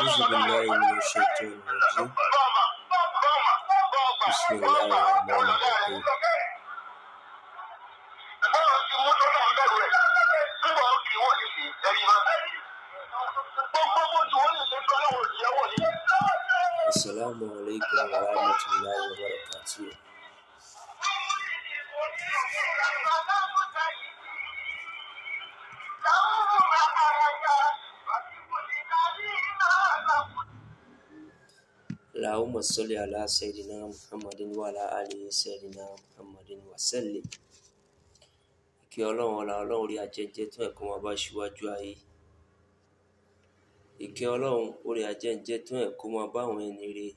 أعوذ بالله من الشيطان الرجيم بسم الله الرحمن الرحيم السلام عليكم ورحمة الله وبركاته. اللهم صل على سيدنا محمد وعلى آله سيدنا محمد وسلم. Kí Ọlọ́run ọlá Ọlọ́run orí ajẹ́jẹ́ tó ẹ̀kọ́ máa bá ṣíwájú ayé. Ìkẹ́ Ọlọ́run orí ajẹ́jẹ́ tó ẹ̀kọ́ máa bá àwọn ẹni rere,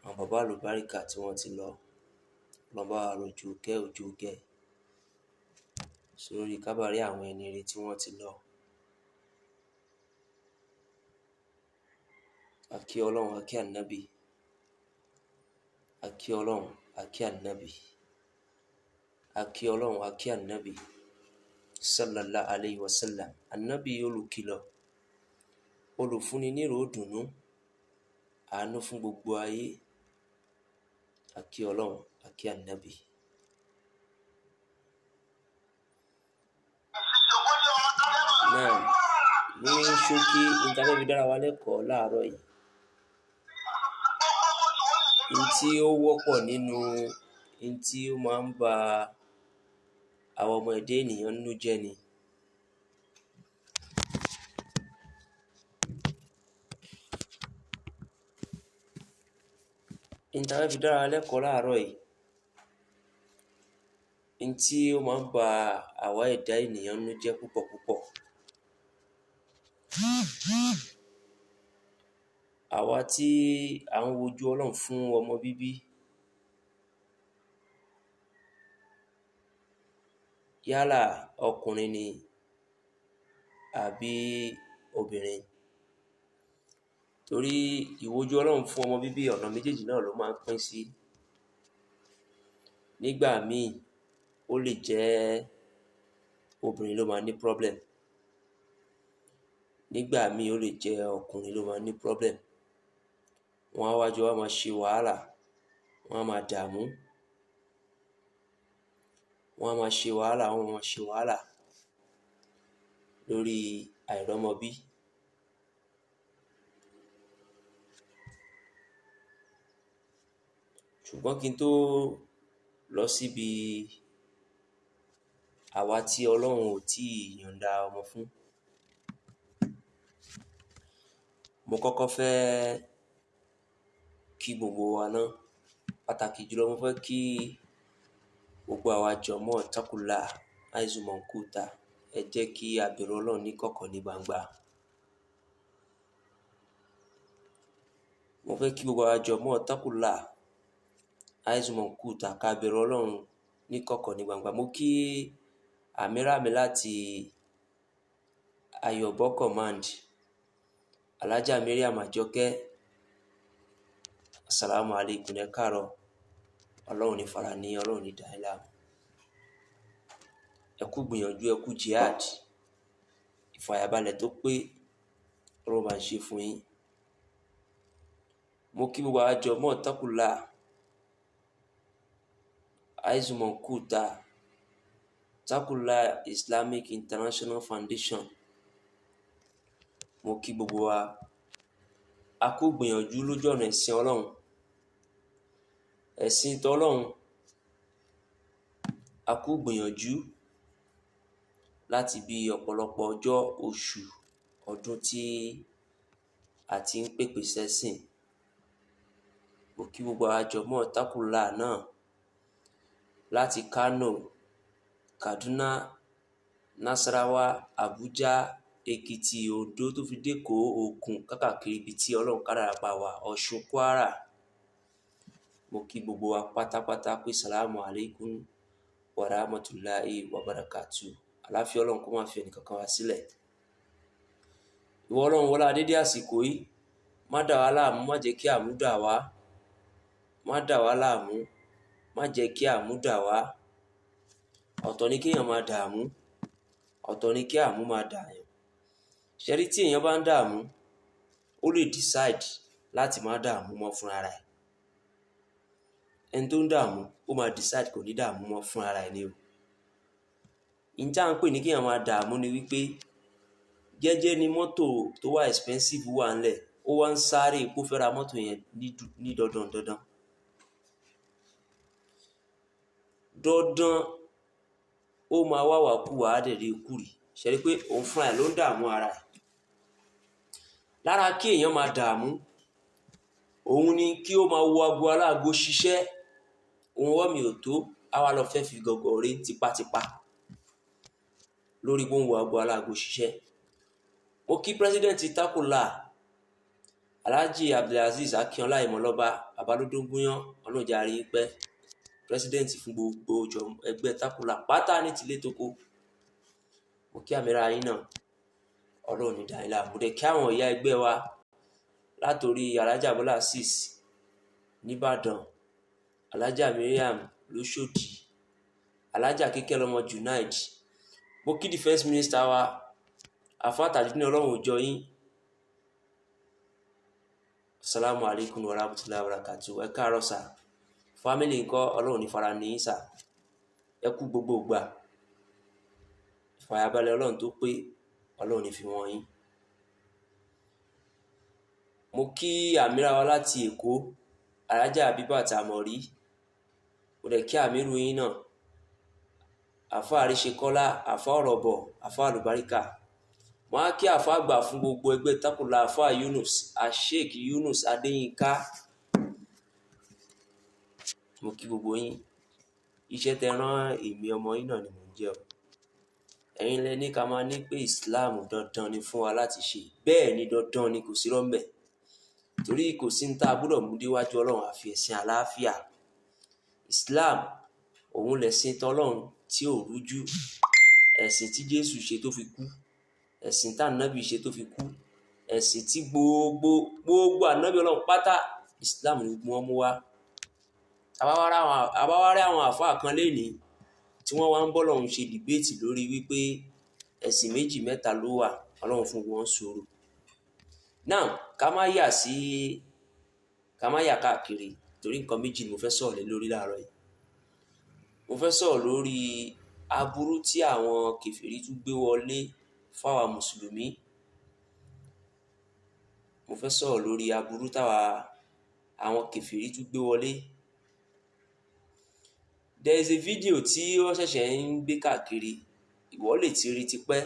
àwọn bàbá àlùbáríkà tí wọ́n ti lọ, bàbá àròjù kẹ́ ojú kẹ́ sórí kábàárì àwọn ẹni rere tí wọ́n ti lọ. Akí Ọlọ́run akí ànábì, akí Ọlọ́run akí ànábì, akí Ọlọ́run akí ànábì sallallahu alayhi wa sallam. Ànábì olùkìlọ̀, olùfúnni nírò dùnnú, àánú fún gbogbo ayé. Akí Ọlọ́run akí ànábì. Náà ní ṣókí ìdájọ́ fi dára wa lẹ́kọ̀ọ́ láàárọ̀ yìí. Ntí ó wọ́pọ̀ nínú ntí ó máa ń ba àwọn ọmọ ẹ̀dá ènìyàn nínú jẹ́ ni. Ìdájọ́ fi dára wa lẹ́kọ̀ọ́ láàárọ̀ yìí. Ntí ó máa ń ba àwa ẹ̀dá ènìyàn nínú jẹ́ púpọ̀ púpọ̀. Àwa tí à ń wojú Ọlọ́run fún ọmọ bíbí, yálà ọkùnrin ni àbí obìnrin. Torí ìwojú Ọlọ́run fún ọmọ bíbí ọ̀nà méjèèjì náà ló máa ń pín sí. Nígbà míì ó lè jẹ́ obìnrin ló máa ní problem. Nígbà míì ó lè jẹ́ ọkùnrin ló máa ní problem. Wọ́n á wájú wá máa ṣe wàhálà, wọ́n á máa dààmú, wọ́n á máa ṣe wàhálà, wọ́n á máa ṣe wàhálà lórí àìrọ́mọbí. Ṣùgbọ́n kí n tó lọ síbi àwa tí Ọlọ́run ò tí ì yọ̀ǹda ọmọ fún, mo kọ́kọ́ fẹ́ kí gbogbo wa náà, pàtàkì jùlọ mo fẹ́ kí gbogbo àwa jọ̀mọ́ tákùlà àìzùmọ̀kúta, ẹ jẹ́ kí a bẹ̀rù Ọlọ́run ní kọ̀kọ̀ ní gbangba. Mo fẹ́ kí gbogbo àwa jọ̀mọ́ tákùlà àìzùmọ̀kúta ká bẹ̀rù Ọlọ́run ní kọ̀kọ̀ ní gbangba. Mo kí àmírà mi láti Ayọ̀bọ̀ Command, Alájà Mariam Àjọkẹ́, assalamu alaikum, ẹ káàárọ̀. Ọlọ́run ní fara ní, Ọlọ́run ní dá yín láàmú. Ẹ kú gbìyànjú, ẹ kú jihad. Ìfàyàbalẹ̀ tó pé Ọlọ́run máa ń ṣe fún yín. Mo kí gbogbo àwa jọ̀mọ́ tákùlà àìzùmọ̀kúta, Tákùlà Islamic International Foundation. Mo kí gbogbo wa, a kú gbìyànjú lójú ọ̀nà ẹ̀sìn Ọlọ́run. Ẹ̀sìn tọ́lọ́run, a kú gbìyànjú láti bí ọ̀pọ̀lọpọ̀ ọjọ́, oṣù, ọdún tí a ti ń pèpè sẹ́sìn. Mo kí gbogbo àwa jọ̀mọ́ tákùlà náà láti Kano, Kaduna, Nasarawa, Abuja, Èkìtì, Oǹdó tó fi dẹ́kọ̀, Ògùn, kákàkiri ibi tí Ọlọ́run kádàrá pa wá, Ọ̀ṣun, Kwara. Mo kí gbogbo wa pátápátá pé salamu alaikum wa rahmatullahi wa barakatuh. Àláfíà Ọlọ́run kó má fi ẹnì kankan wá sílẹ̀. Ìwọ Ọlọ́run wọlá dédé àsìkò yìí, má dà wá láàmú, má jẹ́ kí àmú dà wá. Má dà wá láàmú, má jẹ́ kí àmú dà wá. Ọ̀tọ̀ ni kéèyàn máa dààmú, ọ̀tọ̀ ni kí àmú máa dààyàn. Ṣẹ́rí tí èèyàn bá ń dààmú, ó lè decide láti má dààmú mọ́ fúnra rẹ̀. Ẹni tó ń dààmú ó máa decide kò ní dààmú mọ́ fúnra rẹ̀ ni o. Ìjà ń pè ní kí àwọn máa dààmú ni wípé jẹ́jẹ́ ni mọ́tò tó wà expensive wà ńlẹ̀, ó wá ń sáré kó fẹ́ ra mọ́tò yẹn ní dandan ó máa wá wàkúwà á dẹ̀ rí ikú rí. Ṣe rí pé òun fúnra ẹ̀ ló ń dààmú ara ẹ̀. Lára kí èèyàn máa dààmú òun ni kí ó máa wo aago aláago ṣiṣẹ́, òun wọ́n mi ò tó, á wá lọ fẹ́ fi gọ̀gọ̀ rí tipátipá lórí pé ó ń wo aago aláago ṣiṣẹ́. Mo kí pírẹsidẹ́ǹtì Tákùlà Alhaji Abdulaziz Akínọlá Ìmọ̀lọ́ba Babalódógúnyán ọlọ́jà rí pẹ́, pírẹsidẹ́ǹtì fún gbogbo ẹgbẹ́ Tákùlà pátá ní tilé tóko. Mo kí àmìra yín náà ọlọ́run ní dáìlà. Mo dẹ̀ kí àwọn ìyá ẹgbẹ́ wa látòrí Alhaja Bọ́lá Sis nìbàdàn, Alhaja Miriam lóṣòdì, Alhaja Kíkẹ́lọ́mọ Junaid. Mo kí defense minister wa Alfa Tajudeen ọlọ́run òjọ yín. Assalamu alaikum wa rahmatullahi wa barakatuh. Ẹ káàárọ̀ sà. Family ńkọ́ ọlọ́run ní fara ní sà. Ẹ kú gbogbo ìgbà. Ìfàyàbalẹ̀ ọlọ́run tó pé ọlọ́run ní fi wọ́n yín. Mo kí àmìra wa láti Èkó, Alhaja Abibat Amori. Mo dẹ̀ kí àmìrú yín náà, àfá Àríṣekọ́lá, àfá Ọ̀rọ̀bọ̀, àfá Àlùbáríkà. Mo á kí àfá àgbà fún gbogbo ẹgbẹ́ Tákùlà, àfá Yunus, Sheikh Yunus Adéyínká. Mo kí gbogbo yín. Iṣẹ́ tẹ́ rán èmi ọmọ yín náà ni mò ń jẹ́ o. Ẹ̀yin lẹ ní ká máa ní pé Islam dandan ni fún wa láti ṣe. Bẹ́ẹ̀ ni dandan ni, kò sí rọ́mbẹ̀. Torí kò sí ní tá a gbọ́dọ̀ mú déwájú Ọlọ́run àfi ẹ̀sìn àlàáfíà. Islam òun lẹ̀sìn tọ́lọ́run tí ò rújú, ẹ̀sìn tí Jésù ṣe tó fi kú, ẹ̀sìn tí ànábì ṣe tó fi kú, ẹ̀sìn tí gbogbo ànábì Ọlọ́run pátá Islam ni gbogbo wọn mú wá. Àbáwárí àwọn àfáà kan lénìí tí wọ́n wá ń bọ́lọ́run ṣe dìbéètì lórí wípé ẹ̀sìn méjì mẹ́ta ló wà, Ọlọ́run fún wọn sùúrù. Now ká má yà káàkiri torí nǹkan méjì ni mo fẹ́ sọ̀rọ̀ lé lórí láàárọ̀ yìí. Mo fẹ́ sọ̀rọ̀ lórí aburú tí àwọn kèfèrí tún gbé wọlé fáwa mùsùlùmí. Mo fẹ́ sọ̀rọ̀ lórí aburú àwọn kèfèrí tún gbé wọlé. There is a video tí wọ́n ṣẹ̀ṣẹ̀ ń gbé káàkiri, ìwọ lè ti rí tipẹ́,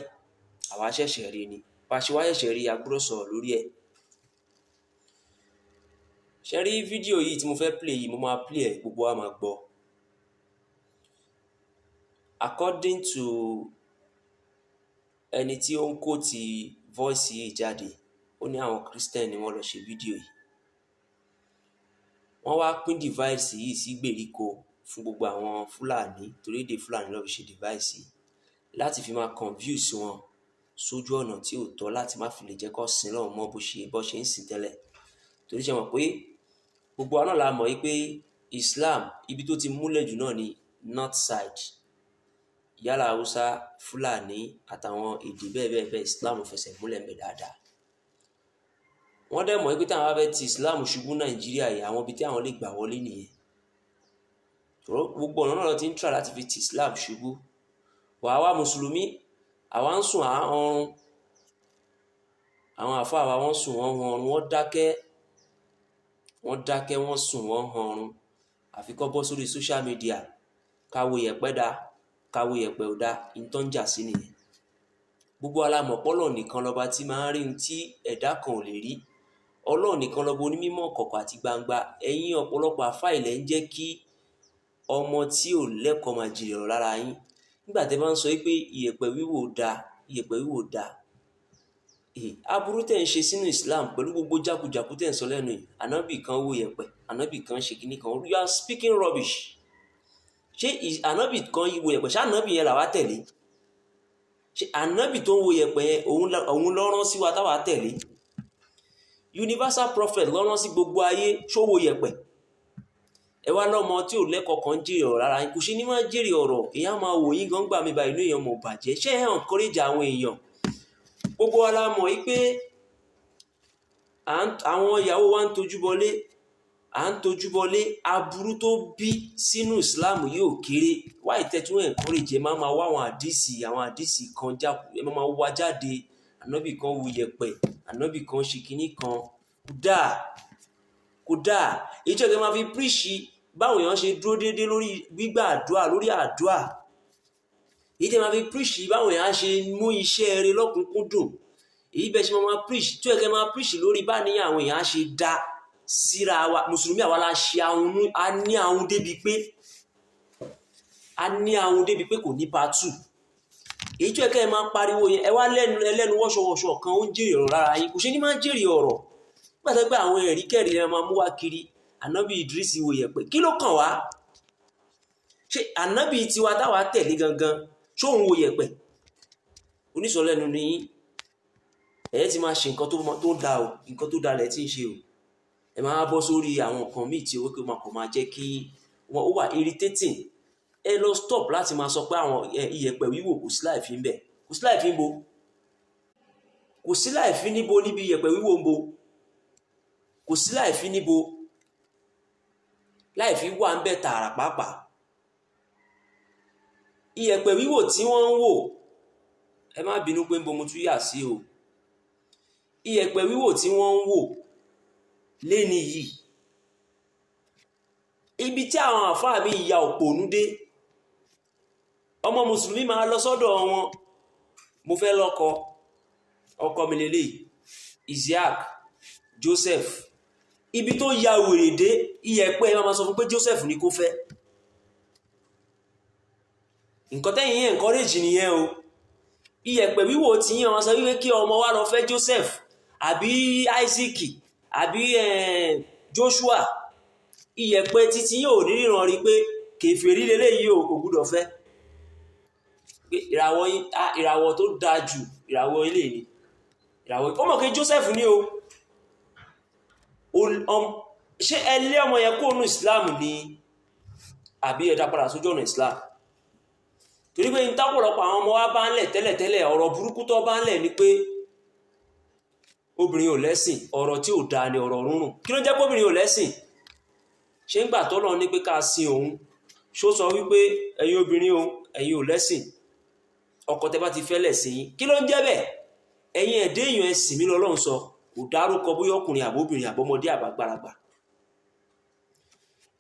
àwa ṣẹ̀ṣẹ̀ rí ni. Bá ṣe wá ṣẹ̀ṣẹ̀ rí, a gbọ́dọ̀ sọ̀rọ̀ lórí ẹ̀. Ṣé rí fídíò yìí tí mo fẹ́ play yìí, mo máa play ẹ̀, gbogbo wa máa gbọ́. According to ẹni tí ó ń kó ti voice yìí jáde, ó ní àwọn Christian ni wọ́n lọ ṣe fídíò yìí. Wọ́n wá pín device yìí sí gbèríko fún gbogbo àwọn Fúlàní, torí èdè Fúlàní ló fi ṣe device yìí, láti fi máa confuse wọn sójú ọ̀nà tí ò tọ́, láti má fi lè jẹ́ kó sin lọ́wọ́ mọ́ bó ṣe ń sìn tẹ́lẹ̀. Torí ṣe mọ̀ pé gbogbo wa náà la mọ̀ wípé Islam ibi tó ti múlẹ̀ jù náà ni north side, yálà Haúsá, Fúlàní àtàwọn èdè bẹ́ẹ̀ Islam fẹsẹ̀ múlẹ̀ mẹ́ dáadáa. Wọ́n dẹ̀ mọ̀ wípé táwọn bá fẹ́ ti Islam ṣubú Nàìjíríà yìí, àwọn ibi tí àwọn lè gbà wọlé nìyẹn. Gbogbo ọ̀nà náà ló ti ń try láti fi ti Islam ṣubú. Àwa mùsùlùmí, àwa ń sùn ọrùn, àwọn àfáà wa wọ́n sùn wọ́n ọrùn, wọ́n dákẹ́ wọ́n sùn wọ́n ọrùn. Àfi kó bọ́ sórí social media káwo yẹ̀pẹ̀ dá, káwo yẹ̀pẹ̀ ò dá, ìtọ́ ń jà sí nìyẹn. Gbogbo alámọ̀ pọ́lọ̀ nìkan lọ́ba tí máa ń rí ohun tí ẹ̀dá kan ò lè rí. Ọlọ́run nìkan lọ́ba onímọ̀ kọ̀kọ̀ àti gbangba. Ẹ̀yin ọ̀pọ̀lọpọ̀ àfáà ilẹ̀ ń jẹ́ kí ọmọ tí ò lẹ́kọ̀ọ́ máa jìrì ọ̀rọ̀ lára yín. Nígbà tí ẹ bá ń sọ pé iyẹ̀pẹ̀ wíwò dá, aburú tẹ̀ ń ṣe sínú Islam pẹ̀lú gbogbo jákujàku tẹ̀ ń sọ lẹ́nu yìí. Ànábì kan wò yẹ̀pẹ̀, ànábì kan ṣe kíní kan, you are speaking rubbish. Ṣé ànábì kan wò yẹ̀pẹ̀, ṣé ànábì yẹn làwa tẹ̀lé? Ṣé ànábì tó ń wò yẹ̀pẹ̀ yẹn òun ló rán sí wa táwa tẹ̀lé? Universal prophet ló rán sí gbogbo ayé, ṣó wò yẹ̀pẹ̀? Ẹ wá lọ́mọ tí ò lẹ́kọ̀ọ́ kan jèrè ọ̀rọ̀ rárá yín, kò ṣe ní máa jèrè ọ̀rọ̀, èèyàn máa wò yín gan gbà mí bá inú èèyàn mọ̀ bàjẹ́. Ṣé ẹ̀ encourage àwọn èèyàn? Gbogbo wa la mọ̀ wípé àwọn ìyàwó wa ń tojú bọlé aburú tó bí sínú Islam yóò kéré. Wáyé tẹ́tí wọ́n encourage ẹ máa wá àwọn àdísì kan ẹ máa wá jáde, ànábì kan wu yẹ̀pẹ̀, ànábì kan ṣe kinní kan. Kódà èyí tí ọ̀gá máa fi píríṣì báwọn èèyàn ṣe dúró déédéé lórí gbígbà àdúrà lórí àdúrà, èyí tí máa fi píríṣì báwọn èèyàn ṣe mú iṣẹ́ rere lọ́kùnkúndùn, èyí bẹ́ẹ̀ ṣe máa píríṣì tí ọ̀gá máa píríṣì lórí bá níyàn àwọn èèyàn ṣe dá síra wa. Mùsùlùmí àwa la ṣe a ní ahun débi pé kò ní part 2. èyí tí ọ̀gá máa pariwo yẹn ẹ wá lẹ́nu wọ́ṣọwọ́ṣọ kan ó ń jèrè ọ̀rọ̀ lára yín, kò ṣe ní máa jèrè ọ̀rọ̀ gbàtọ́ pé àwọn ẹ̀rí kẹ́rì rẹ̀ máa mú wá kiri. Ànábì Idris wo yẹ̀pẹ̀, kí ló kàn wá? Ṣé ànábì tiwa táwa tẹ̀lé gangan ṣóun wo yẹ̀pẹ̀? Onísọ̀lẹ́nu ni ẹ̀yẹ́ ti máa ṣe nǹkan tó da o, nǹkan tó da lẹ̀ tí ń ṣe o. Ẹ máa bọ́ sórí àwọn nǹkan míì tí owó kí wọ́n kàn máa jẹ́ kí wọ́n ó wà irritating. Ẹ lọ stop láti máa sọ pé àwọn iyẹ̀pẹ̀ wíwò kò sí láì fi ń bẹ̀. Kò sí láì fi ń bo, kò sí láì fi níbo níbi iyẹ̀pẹ̀ wíwò ń bo, kò sí láì fi níbo láì fi wà ń bẹ̀ tààrà pàápàá. Iyẹ̀pẹ̀ wíwò tí wọ́n ń wò, ẹ má bínú pé ń bo mo tún yà sí o. Iyẹ̀pẹ̀ wíwò tí wọ́n ń wò léni yìí, ibi tí àwọn àfáà mi ya òpònú dé, ọmọ mùsùlùmí máa lọ sọ́dọ̀ wọn, mo fẹ́ lọ́kọ, ọkọ mi lélẹ̀ Isiaq Joseph, ibi tó ya wèrè dé iyẹ̀pẹ̀ máa sọ fún pé Joseph ní kó fẹ́. nǹkan tẹ́yìn yẹn encourage nìyẹn o. Iyẹ̀pẹ̀ wíwò tí yẹn wọ́n sọ wípé kí ọmọ wa lọ fẹ́ Joseph àbí Isaac àbí Joshua, iyẹ̀pẹ̀ títí yóò ní ríran rí pé kèfèrí lélẹ́yìí o kò gbúdọ̀ fẹ́. Ìràwọ̀ tó dáa jù ìràwọ̀ ilé ni ìràwọ̀ ó mọ̀ pé Joseph ní o. Ṣé ẹ lé ọmọ yẹn kó nù Islam ni àbí ẹ dá padà sójú ọ̀nà Islam? Torí pé ìtàpọ̀lọpọ̀ àwọn ọmọ wa bá ń lẹ̀ tẹ́lẹ̀tẹ́lẹ̀ ọ̀rọ̀ burúkú tó bá ń lẹ̀ ni pé obìnrin ò lẹ́sìn, ọ̀rọ̀ tí ò dáa ni ọ̀rọ̀ rúnrùn. Kí ló jẹ́ pé obìnrin ò lẹ́sìn? Ṣé ń gbà tọ́lọ́ ní pé ká sin òun ṣó sọ wípé ẹ̀yin obìnrin o ẹ̀yin ò lẹ́sìn, ọkọ tẹ́ bá ti fẹ́ lẹ̀sìn yín? Kí ló ń jẹ́ bẹ́ẹ̀? ẹ̀yin ẹ̀dẹ́ èèyàn ẹ̀sìn mi lọ́lọ́run sọ, kò dárúkọ bóyá ọkùnrin àbóbìnrin àbọ́mọdé àbágbàlagbà.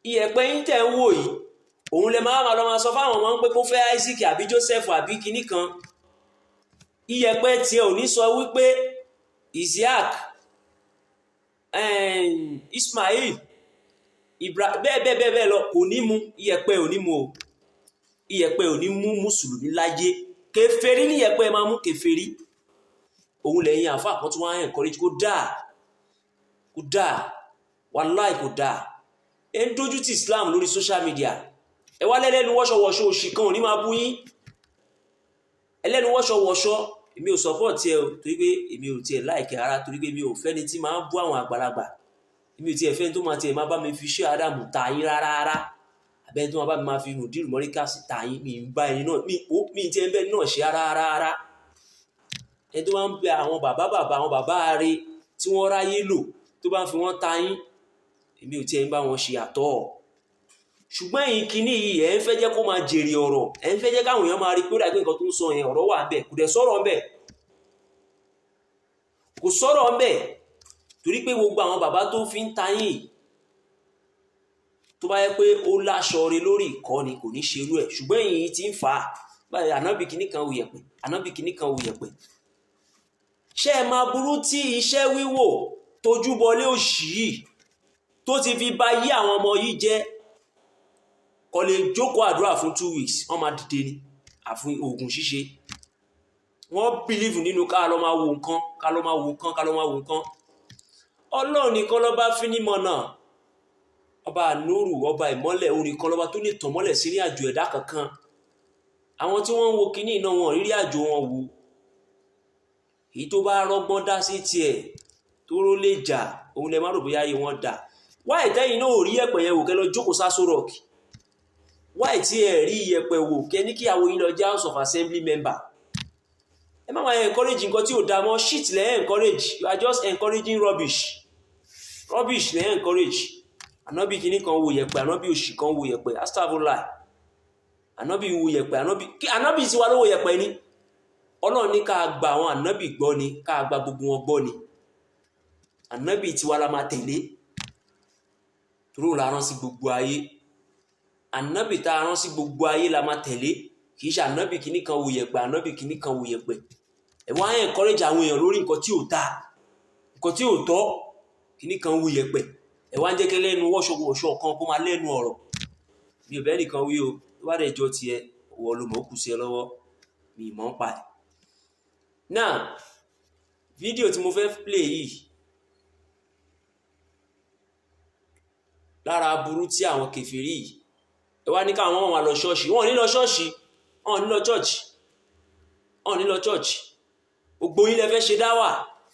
Iyẹ̀pẹ̀ yín tẹ̀ ń wò yìí, òun lè máa lọ máa sọ fáwọn ọmọ pé kó fẹ́ Isaac àbí Joseph àbí kinní kan. Iyẹ̀pẹ̀ tiẹ̀ ò ní sọ wípé Isiaq, Ismail, Ibrahim bẹ́ẹ̀ lọ kò ní mú. Iyẹ̀pẹ̀ ò ní mú o. Iyẹ̀pẹ̀ ò ní mú mùsùlùmí láyé. Kèfèrí ní iyẹ̀pẹ̀ máa mú kèfèrí. Òun lẹ́yìn àfáà kan tí wọ́n á encourage kó dáa wàláì kò dáa. Ẹ ń dójú ti Islam lórí social media. Ẹ wá lẹ́lẹ́nu wọ́ṣọwọ́ṣọ òṣì kan ò ní máa bú yín. Ẹlẹ́nu wọ́ṣọwọ́ṣọ èmi ò support ẹ o, torí pé èmi ò tiẹ̀ like ara, torí pé mi ò fẹ́ni tí máa ń bú àwọn àgbàlagbà. Èmi ò tiẹ̀ fẹ́ni tó máa tiẹ̀ máa bá mi fi ṣé Ádámù ta yín rárá. Àbẹ́ni tó máa bá mi máa fi Mùdírù Mọ́ríkàsì ta yín, mi ń bá ẹni náà mi ti ẹ̀ ń bẹ́ẹ̀ náà ṣe rárá. Ẹni tó máa ń bẹ àwọn bàbá rẹ̀ tí wọ́n ráyé lò tó bá ń fi wọ́n ta yín, èmi ò tiẹ̀ ń bá wọn ṣe àtọ́. Ṣùgbọ́n ẹ̀yin kìíní yìí ẹ̀ ń fẹ́ jẹ́ kó máa jèrè ọ̀rọ̀, ẹ̀ ń fẹ́ jẹ́ káwọn èèyàn máa rí pé ó dàgbé nǹkan tó ń sọ yẹn ọ̀rọ̀ wà ńbẹ̀, kò dẹ̀ sọ̀rọ̀ ńbẹ̀, kò sọ̀rọ̀ ńbẹ̀. Torí pé gbogbo àwọn bàbá tó fi ń ta yín tó bá yẹ pé ó láṣọ rẹ̀ lórí ìkọ́ni kò ní ṣerú ẹ̀. Ṣùgbọ́n ẹ̀yin ti ń fà á báyìí, ànábì kìíní kan wù yẹ̀pẹ̀, ànábì kìíní kan wù yẹ̀pẹ̀. Ṣé ẹ máa burú tí iṣẹ́ wíwò tójú bọlé òṣì yìí tó ti fi ba yí àwọn ọmọ yìí jẹ́? Kò lè jókòó àdúrà fún 2 weeks wọ́n máa dìde ní àfún oògùn ṣíṣe. Wọ́n bìlíìfù nínú ká lọ máa wo nǹkan. Ọlọ́run nìkan lọ́ba fínímọ̀nà, ọba ànúrù, ọba ìmọ́lẹ̀, orin kan lọ́ba tó lè tàn mọ́lẹ̀ sí ní àjò ẹ̀dá kankan. Àwọn tí wọ́n ń wo kinní náà wọn rírí àjò wọn wò. Èyí tó bá rọ́gbọ́n dá sí tiẹ̀ tó ró lè jà, òun lè má rò bóyá ayé wọn dà. Wáì tẹ́yìn náà ò rí yẹ̀pẹ̀ yẹn wò kẹ́ lọ jókòó sásó rock. Wáì tí ẹ rí yẹ̀pẹ̀ wò kẹ́ ní kí àwọn yín lọ jẹ́ House of Assembly member. ẹ má máa encourage nǹkan tí ò dáa mọ́, shit lẹ́ encourage, you are just encouraging rubbish lẹ́ encourage. Ànábì kìíní kan wo yẹ̀pẹ̀, ànábì òṣì kan wo yẹ̀pẹ̀, astagfirullah. Ànábì wo yẹ̀pẹ̀, ànábì tí wà ló wo yẹ̀pẹ̀ ni. Ọlọ́run ní ká gba àwọn ànábì gbọ́ ni, ká gba gbogbo wọn gbọ́ ni. Ànábì tí wà la máa tẹ̀lé, torí la rán sí gbogbo ayé. Ànábì tá a rán sí gbogbo ayé la máa tẹ̀lé, kì í ṣe ànábì kìíní kan wo yẹ̀pẹ̀, ànábì kìíní kan wo yẹ̀pẹ̀. Ẹ wá encourage àwọn èèyàn lórí nǹkan tí ò dáa, nǹkan tí ò tọ́, kìíní kan wo yẹ̀pẹ̀. Ẹ wá ń jẹ́ kí lẹ́nu wọ́ṣọ̀wọ̀ṣọ̀ kan kó máa lẹ́nu ọ̀rọ̀. Mi ò bẹ́ẹ̀ nìkan wí o, tó bá dẹ̀ jọ tiẹ̀ wọ ló mọ̀ kù sí ẹ lọ́wọ́, mi ì mọ̀ ń pa ẹ̀. Now fídíò tí mo fẹ́ play yìí, lára aburú tí àwọn kèfèrí yìí, ẹ wá ní káwọn ọmọ wa lọ ṣọ́ọ̀ṣì, wọn ò ní lọ ṣọ́ọ̀ṣì, wọn ò ní lọ church, wọn ò ní lọ church. Gbogbo yín lẹ fẹ́ ṣe dáwà,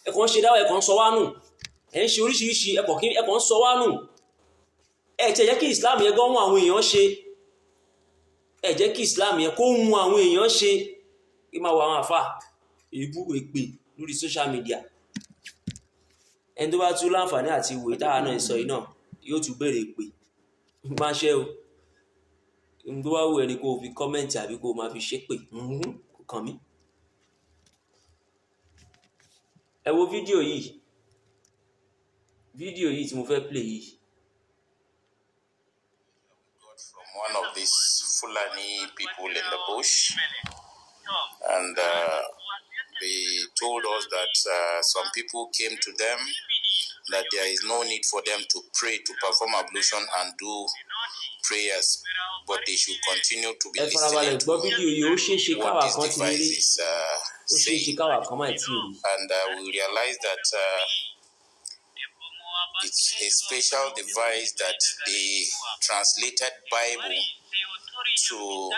ẹ kàn ṣe dáwà, ẹ kàn sọ wá nù, ẹ ń ṣe oríṣiríṣi, ẹ kàn sọ wá nù. Ẹ jẹ́ kí Islam yẹn gan mú àwọn èèyàn ṣe, ẹ jẹ́ kí Islam yẹn kó mú àwọn èèyàn ṣe. Kí máa wọ àwọn àfà èébú èpè lórí social media. Ẹni tó bá tún láǹfààní àti ìwé táwa náà sọ yìí náà yóò tún béèrè èpè. Má ṣe o, n tó bá wù ẹni kó o fi kọ́mẹ́ǹtì àbí kó o máa fi ṣépè, kò kàn mí. Ẹ wo fídíò yìí tí mo fẹ́ play yìí. From one of these Fulani people in the bush, and they told us that some people came to them that there is no need for them to pray, to perform ablution and do prayers, but they should continue to be listening to what this device is saying. And we realized that it's a special device that they translated Bible to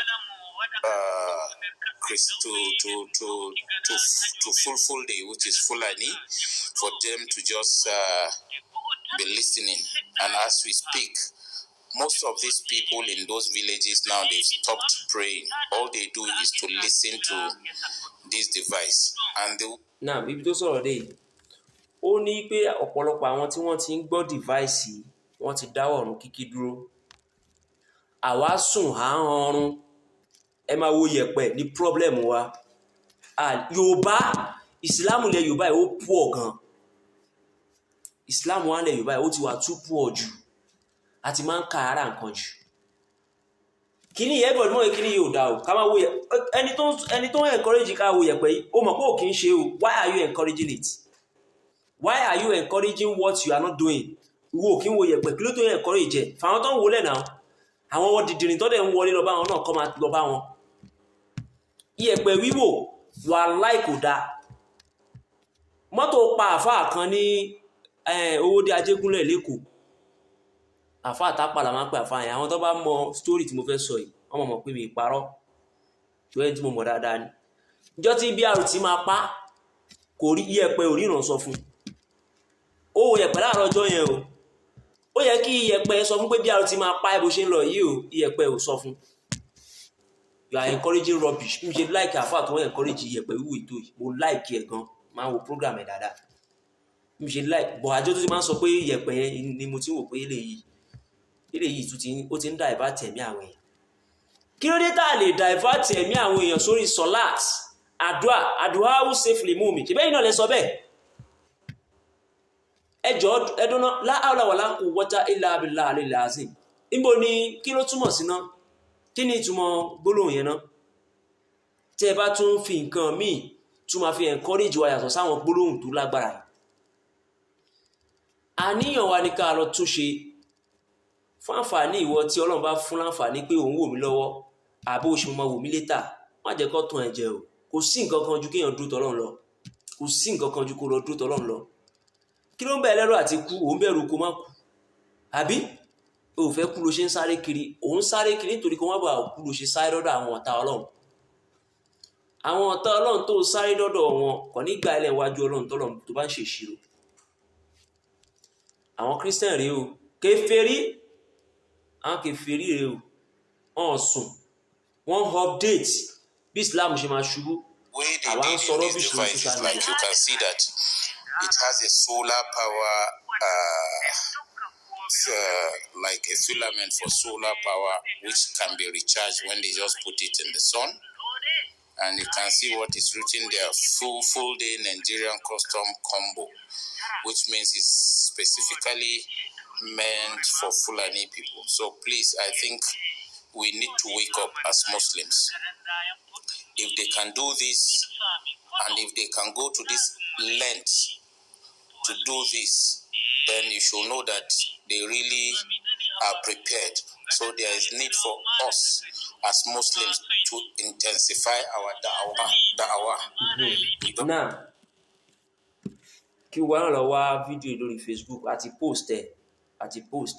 fulfill day, which is Fulani, for them to just be listening. And as we speak, most of these people in those villages now, they've stopped praying. All they do is to listen to this device. And now, if those are they, ó ní pé ọ̀pọ̀lọpọ̀ àwọn tí wọ́n ti ń gbọ́ device yìí, wọ́n ti dáwọ́ ọ̀run kíkí dúró. Àwa sùn à ń ọrùn, ẹ máa wo yẹ̀pẹ̀ ní problem wa. Yorùbá, ìsìlámù lẹ Yorùbá yìí ó pọ̀ gan. Ìsìlámù wa lẹ Yorùbá yìí ó ti wà too pọ̀ jù, àti máa ń ka ara nǹkan jù. Kíní yẹn bọ̀ mọ́ kíní yóò dá o, ká máa wo ẹni tó ń encourage ká wo yẹ̀pẹ̀ yìí, ó mọ̀ pé ò kì í ṣe o. Why are you encouraging it? Why are you encouraging what you are not doing? Wo kí n wo yẹ̀pẹ̀, kí ló tó yẹ encourage ẹ̀? Fàwọn tó ń wọlé náà, àwọn wọn dìdìrín tó dẹ̀ ń wọlé lọ bá wọn náà kọ́ máa lọ bá wọn. Yẹ̀pẹ̀ wíwò wà láì kò dáa. Mọ́tò pa àfáà kan ní Owódé Ajégúnlẹ̀ lẹ́kọ̀ọ́. Àfáà tápàlà máa ń pè àfáà yẹn. Àwọn tó bá mọ story tí mo fẹ́ sọ yìí, wọ́n mọ̀ pé mi parọ́. Tó ẹni tí mo mọ̀ dáadáa ni. Ìjọ́ tí BRT máa pa, kò rí Yẹ̀pẹ̀ ò ríran sọ fún. Ó wo Yẹ̀pẹ̀ láàárọ̀ ọjọ́ yẹn o. Ó yẹ kí Yẹ̀pẹ̀ sọ fún pé BRT máa pa ẹ bó ṣe ń lọ yìí o. Yẹ̀pẹ̀ ò sọ fún. You are encouraging rubbish. Bí mo ṣe like àfáà tó ń encourage Yẹ̀pẹ̀ wíwò ètò yìí, mo like ẹ̀ gan. Máa wo program ẹ̀ dáadáa. Bí mo ṣe like, bọ̀ àjọ tó ti máa ń sọ pé Yẹ̀pẹ̀ yẹn ni mo ti wò pé eléyìí ó ti ń divert ẹ̀mí àwọn èèyàn. Kí ló dé tá a lè divert ẹ̀mí àwọn èèyàn sórí solat, àdúrà ó safely mú mi. Ṣé bẹ́ẹ̀ náà lẹ sọ bẹ́ẹ̀? Ẹjọ́ ẹdúná la hawla wala quwwata illa billahi al-aliyyil azim. Níbo ni kí ló túmọ̀ sí náà? Kí ni ìtumọ̀ gbólóhùn yẹn náà? Tẹ́ ẹ bá tún fi nǹkan míì tún máa fi encourage wa yàtọ̀ sáwọn gbólóhùn tó lágbára yìí. Àníyàn wa ni ká lọ tún ṣe fún àǹfààní ìwọ tí Ọlọ́run bá fún láǹfààní pé òun wò mí lọ́wọ́ àbó oṣù máa wò mí létà. Má jẹ́ kó tàn ẹ́ jẹ o. Kò sí nǹkan kan ju kéèyàn dúró tọ́lọ́run lọ. Kò sí nǹkan kan ju kó lọ dúró tọ́lọ́run lọ. Kí ló ń bẹ lẹ́rù àti kú? Òun bẹ̀rù kó má kú. Àbí? O ò fẹ́ kú ló ṣe ń sáré kiri. Òun sáré kiri nítorí kó má bàa kú ló ṣe sáré dọ́dọ̀ àwọn ọ̀tá Ọlọ́run. Àwọn ọ̀tá Ọlọ́run tó sáré dọ́dọ̀ wọn kò ní gba ilẹ̀ iwájú Ọlọ́run tọ́lọ́run tó bá ń ṣe ìṣirò. Àwọn Christian rèé o. Kèfèrí. Àwọn kèfèrí rèé o. Wọ́n sùn. Wọ́n update bí Islam ṣe máa ṣubú. way they did in these devices, like you can see that it has a solar power, like a filament for solar power, which can be recharged when they just put it in the sun. And you can see what is written there, full day Nigerian custom combo, which means it's specifically meant for Fulani people. So please, I think we need to wake up as Muslims. If they can do this, and if they can go to this length to do this, then you should know that they really are prepared. So there is need for us as Muslims to intensify our da'wah. Now, kí wọ́n lọ wá fídíò lórí Facebook àti post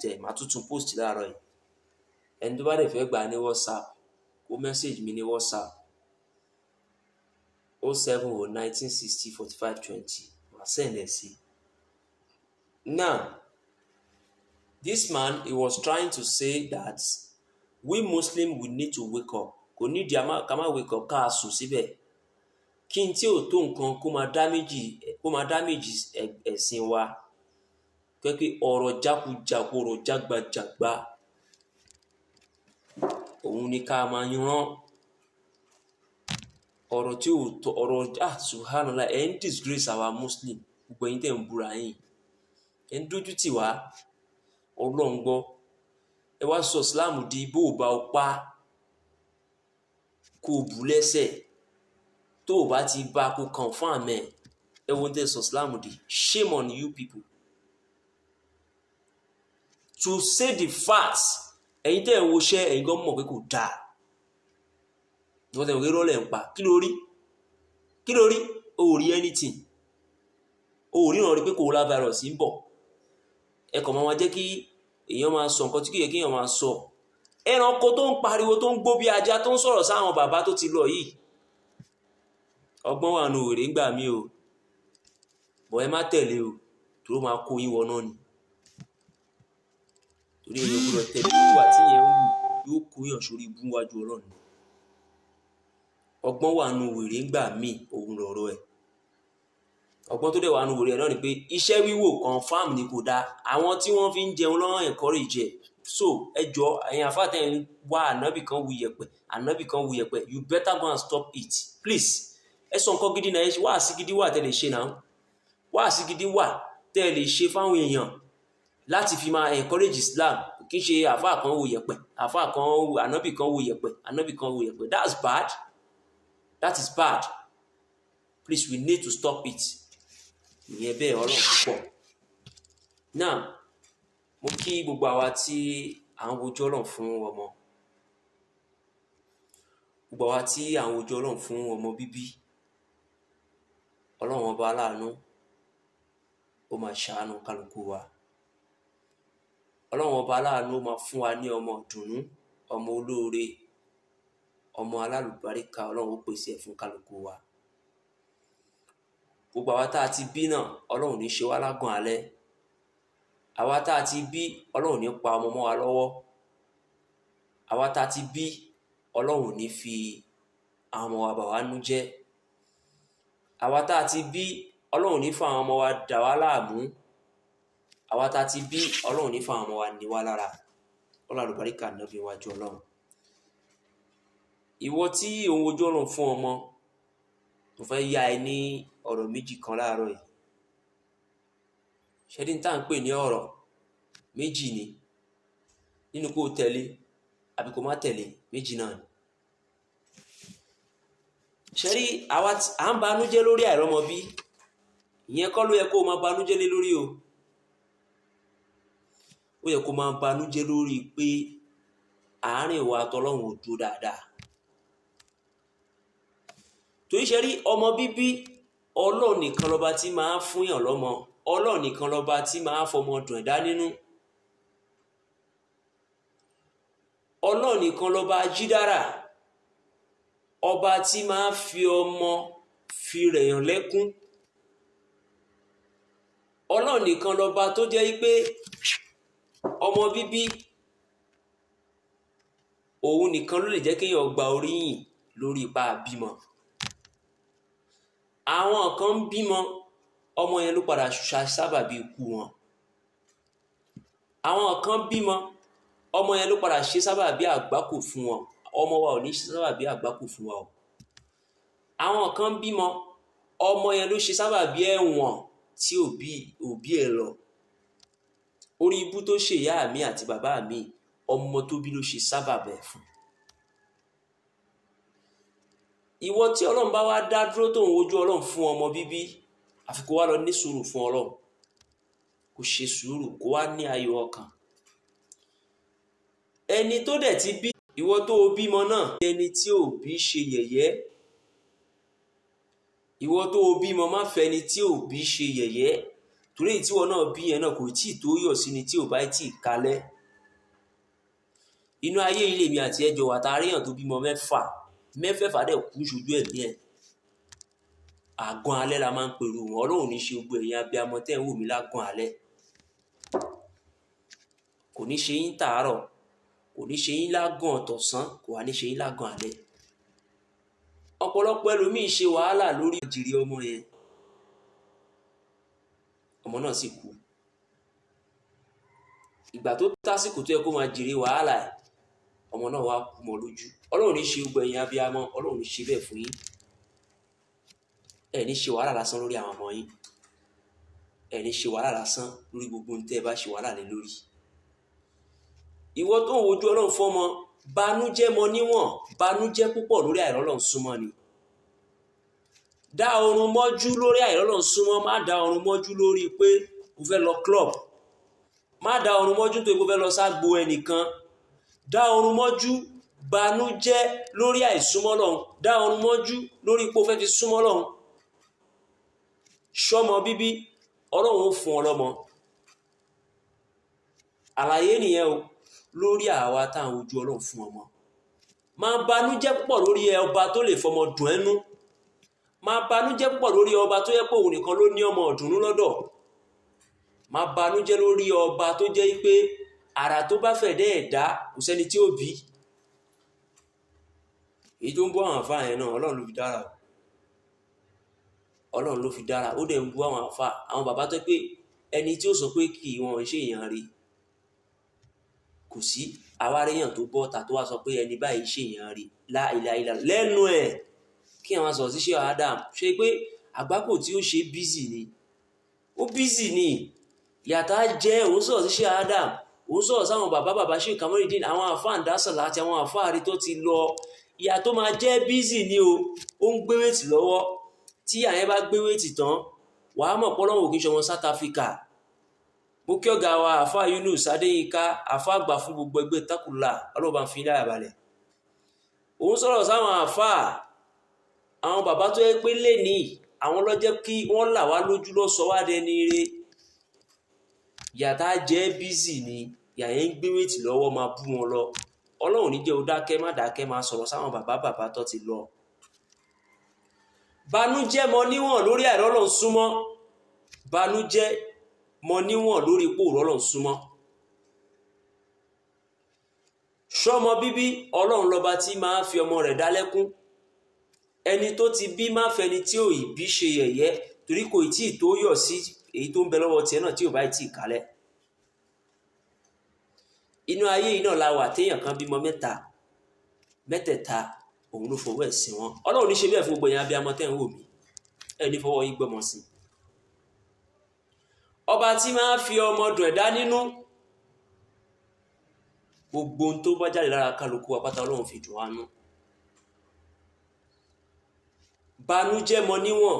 ẹ̀ màá tún post láàárọ̀ yìí. Ẹni tó bá dẹ̀ fẹ́ gbà ní WhatsApp kó message mi ní WhatsApp 07019604520 màá send ẹ̀ sí. Now, this man, he was trying to say that we Muslims, we need to wake up. Kò ní di ká má wake up ká sùn síbẹ̀. Kí n tí ò tó nǹkan kó máa damage ẹ̀sìn wa. Pé ọ̀rọ̀ jákujàku, ọ̀rọ̀ jágbajàgba òun ni ká máa yan ọ̀rọ̀ tí ò tó ọ̀rọ̀ subhanallah ẹ̀ ń disgrace our Muslim. Gbogbo ẹ̀yin tẹ̀ ń búra yín. Ẹ̀ ń dójú tì wá. Ọlọ́run gbọ́. Ẹ wá sọ Islam di bó o bá o pa kó o bù lẹ́sẹ̀ tó o bá ti bá kó confirm ẹ̀ ẹ wo tẹ́ sọ Islam di. Shame on you people. To say the facts ẹ̀yin tẹ́ ẹ̀ ń woṣẹ́ ẹ̀yin gan mọ̀ pé kò dáa. Wọ́n tẹ̀ wọ́n rọ́lẹ̀ ń pa kí ló rí o ò rí anything o ò ríran rí pé coronavirus ń bọ̀ ẹ kàn máa jẹ́ kí èèyàn máa sọ nǹkan tí kìí yẹ kí èèyàn máa sọ. Ẹranko tó ń pariwo tó ń gbó bí ajá tó ń sọ̀rọ̀ sáwọn bàbá tó ti lọ yìí ọgbọ́n wà nù wèrè ń gbà mí o bọ̀ ẹ má tẹ̀lé o tó máa kó yín wọ náà ni torí èèyàn gbọ́dọ̀ tẹ̀lé ìwà tí yẹn ń wù yóò kó yàn sórí ibú wájú Ọlọ́run. Ọgbọ́n wà nù wèrè ń gbà mí òun lọ̀rọ̀ ẹ̀. Ọgbọ́n tó dẹ̀ wà nù wèrè ẹ̀ náà ni pé iṣẹ́ wíwò confam ni kò dáa àwọn tí wọ́n fi ń jẹun lọ́wọ́ encourage ẹ̀. So ẹjọ́ ẹ̀yin àfáàtẹ̀ ń wá ànábì kan wu yẹ̀pẹ̀ you better go and stop it please. Ẹ sọ nǹkan gidi náà wáàsí gidi wà tẹ́ lè ṣe náà wáàsí gidi wà tẹ́ lè ṣe fáwọn èèyàn láti fi máa encourage Islam kì í ṣe àfáà kan wu yẹ̀pẹ̀ àfáà kan ànábì kan wu yẹ̀pẹ̀ that's bad. That is bad. Please, we need to stop it. Ìyẹn bẹ́ẹ̀ Ọlọ́run púpọ̀. Now, mo kí gbogbo àwa tí à ń wojú Ọlọ́run fún ọmọ. Gbogbo àwa tí à ń wojú Ọlọ́run fún ọmọ bíbí. Ọlọ́run ọba aláàánú ó máa ṣàánú kálukú wa. Ọlọ́run ọba aláàánú ó máa fún wa ní ọmọ ìdùnnú, ọmọ olóore, ọmọ alálùbáríkà Ọlọ́run ó pèsè ẹ̀ fún kálukú wa. Gbogbo àwa tá a ti bí náà Ọlọ́run ní ṣe wá lágàn alẹ́. Àwa tá a ti bí Ọlọ́run ní pa ọmọ mọ́ wa lọ́wọ́. Àwa tá a ti bí Ọlọ́run ní fi àwọn ọmọ wa bà wá nú jẹ́. Àwa tá a ti bí Ọlọ́run ní fa àwọn ọmọ wa dà wá láàmú. Àwa tá a ti bí Ọlọ́run ní fa àwọn ọmọ wa ní wá lára. Ọlọ́run àlùbáríkà náà fi wájú Ọlọ́run. Ìwọ tí òun wojú Ọlọ́run fún ọmọ mo fẹ́ yá ẹ ní ọ̀rọ̀ méjì kan láàárọ̀ yìí. Ṣẹ́rí tá à ń pè ní ọ̀rọ̀ méjì ni nínú kó tẹ̀lé àbí kó má tẹ̀lé méjì náà ni. Ṣẹ́rí àwa à ń banújẹ́ lórí àìrọ́mọbí ìyẹn kọ́ ló yẹ kó o máa banújẹ́ lé lórí o. Ó yẹ kó o máa banújẹ́ lórí pé àárín ìwà àtọlọ́run ò dúró dáadáa. Torí ṣe rí ọmọ bíbí Ọlọ́run nìkan lọ́ba tí máa ń fún yàn lọ́mọ Ọlọ́run nìkan lọ́ba tí máa ń fọmọ dùn ẹ̀dá nínú Ọlọ́run nìkan lọ́ba jídára ọba tí máa ń fi ọmọ fi rẹ̀yàn lẹ́kún Ọlọ́run nìkan lọ́ba tó jẹ́ pé ọmọ bíbí òun nìkan ló lè jẹ́ kéèyàn gba oríyìn lórí ipa bímọ. àwọn kan bímọ ọmọ yẹn ló padà sábàbí ikú wọn, àwọn kan bímọ ọmọ yẹn ló padà ṣe sábàbí àgbákò fún wọn. Ọmọ wa ò ní ṣe sábàbí àgbákò fún wa o. àwọn kan bímọ ọmọ yẹn ló ṣe sábàbí ẹ̀wọ̀n tí òbí ẹ̀ lọ. orí ibú tó ṣe ìyá mi àti bàbá mi ọmọ tó bí ló ṣe sábàbí ẹ̀ fún. ìwọ tí Ọlọ́run bá wá dá dúró tó ń wojú Ọlọ́run fún ọmọ bíbí, àfi kó wá lọ ní sùúrù fún Ọlọ́run, kó ṣe sùúrù, kó wá ní ayọ̀ ọkàn. ẹni tó dẹ̀ ti bí ìwọ tó o bímọ náà, ẹni tí ò bí ṣe yẹ̀yẹ́. ìwọ tó o bímọ má fẹ́ ẹni tí ò bí ṣe yẹ̀yẹ́, torí èyí tí ìwọ náà bí yẹn náà kò tí ì tó yọ̀ sí ni tí ò bá tí ì kalẹ̀. inú ayé ilé mi àti ẹjọ́ wà tá a ríyàn tó bímọ mẹ́fẹ̀ẹ̀fà dẹ̀ kú ṣojú ẹ̀mí ẹ̀. àgàn alẹ́ la máa ń pèrò wọn. Ọlọ́run ní ṣe gbogbo ẹ̀yin abiyamọ tẹ́ ń wò mí lágàn alẹ́. kò ní ṣe yín tàárọ̀, kò ní ṣe yín lágàn tọ̀sán, kò wá ní ṣe yín lágàn alẹ́. ọ̀pọ̀lọpọ̀ ẹlòmíì ṣe wàhálà lórí ìjìrì ọmọ yẹn, ọmọ náà sì kú. ìgbà tó tásìkò tó yẹ kó máa jèrè wàhálà ẹ̀, ọmọ náà wá kú mọ́ lójú. Ọlọ́run ní ṣe gbogbo ẹ̀yin abiyamọ, Ọlọ́run ní ṣe bẹ́ẹ̀ fún yín. ẹ ní ṣe wàhálà lásán lórí àwọn ọmọ yín, ẹ ní ṣe wàhálà lásán lórí gbogbo ohun tẹ́ ẹ bá ṣe wàhálà lé lórí. ìwọ tó ń wojú Ọlọ́run fọ́mọ, banújẹ́ mọ níwọ̀n, banújẹ́ púpọ̀ lórí àìrọ́lọ́run súnmọ́ ni. dá oorun mọ́jú lórí àìrọ́lọ́run súnmọ́, má dá oorun mọ́jú lórí pé o fẹ́ lọ club, má dá oorun mọ́jú tó o fẹ́ lọ ságbo ẹnìkan. dá oorun mọ́jú, banújẹ́ lórí àìsúnmọ́ Ọlọ́run, dá oorun mọ́jú lórí pé o fẹ́ fi súnmọ́ Ọlọ́run. ṣọmọ bíbí, Ọlọ́run ó fún ọ lọ́mọ. àlàyé nìyẹn o lórí àwa tá à ń wojú Ọlọ́run fún ọmọ. máa banújẹ́ púpọ̀ lórí ọba tó lè fọmọ dùn ẹnu. máa banújẹ́ púpọ̀ lórí ọba tó yẹ pé òun nìkan ló ní ọmọ ọ̀dùnnú lọ́dọ̀. máa banújẹ́ lórí ọba tó jẹ́ pé àrà tó bá fẹ̀ dé ẹ̀dá kò sẹ́ni tí ó bí. èyí tó ń bú àwọn àfáà yẹn náà Ọlọ́run ló fi dára o. Ọlọ́run ló fi dára, ó dẹ̀ ń bú àwọn àfáà, àwọn bàbá tó pé ẹni tí ó sọ pé kì í wọn ṣe èèyàn rí kò sí. àwa réyàn tó bọ́ta tó wá sọ pé ẹni báyìí ṣe èèyàn rí láìláìlá lẹ́nu ẹ̀, kí àwọn sọ̀rọ̀ sí ṣe Adam ṣe pé àgbákò tí ó ṣe bízì ni, ó bízì ni. ìyàtọ̀ á jẹ́ òun sọ̀rọ̀ sí ṣe Adam, òun sọ̀rọ̀ sáwọn bàbá ṣe Kamorudeen, àwọn àfáà ń dásọ̀lá àti àwọn àfáà rí tó ti lọ. ìyà tó máa jẹ́ bízì ni o, ó ń gbé wéètì lọ́wọ́. tí àyẹn bá gbé wéètì tán wàá mọ̀ pọ́lọ́wọ́ òkè ṣọmọ South Africa. mo kí ọ̀gá wa àfáà Yunus Adéyínká, àfáà àgbà fún gbogbo ẹgbẹ́ Takula, ọlọ́ba fi láyà balẹ̀. òun sọ̀rọ̀ sáwọn àfáà, àwọn bàbá tó yẹ pé lẹ́ni àwọn ló jẹ́ kí wọ́n là wá lójú lọ sọ wá dẹni ire. ìyàtá jẹ́ bízì ni, ìyàyẹn ń gbé wéètì lọ́wọ́ máa bú wọn lọ. Ọlọ́run ní jẹ́ ó dákẹ́ má dákẹ́ máa sọ̀rọ̀ sáwọn bàbá tó ti lọ. banújẹ́ mọ níwọ̀n lórí àìrọ́lọ́run súnmọ́, banújẹ́ mọ níwọ̀n lórí ipò òrọ́lọ́run súnmọ́. ṣọmọ bíbí, Ọlọ́run lọ́ba tí máa fi ọmọ rẹ̀ dálẹ́kún. ẹni tó ti bí má fẹni tí ò ì bí ṣe yẹ̀yẹ́, torí kò tí ì tó yọ̀ sí èyí tó ń bẹ lọ́wọ́ tiẹ̀ náà tí ò bá tí ì kalẹ̀. inú ayé yìí náà la wà téèyàn kan bímọ mẹ́tẹ̀ẹ̀ta òun ló fọwọ́ ẹ̀ sí wọn. Ọlọ́run ní ṣe bẹ́ẹ̀ fún gbogbo ẹ̀yin abiyamọ tẹ́ ń wò mí, ẹ ní fọwọ́ yín gbọ́mọ sí. ọba tí máa fi ọmọ dùn ẹ̀dá nínú, gbogbo ohun tó bá jáde lára kálukú apáta Ọlọ́run fi dùn wá nú. banújẹ́ mọ níwọ̀n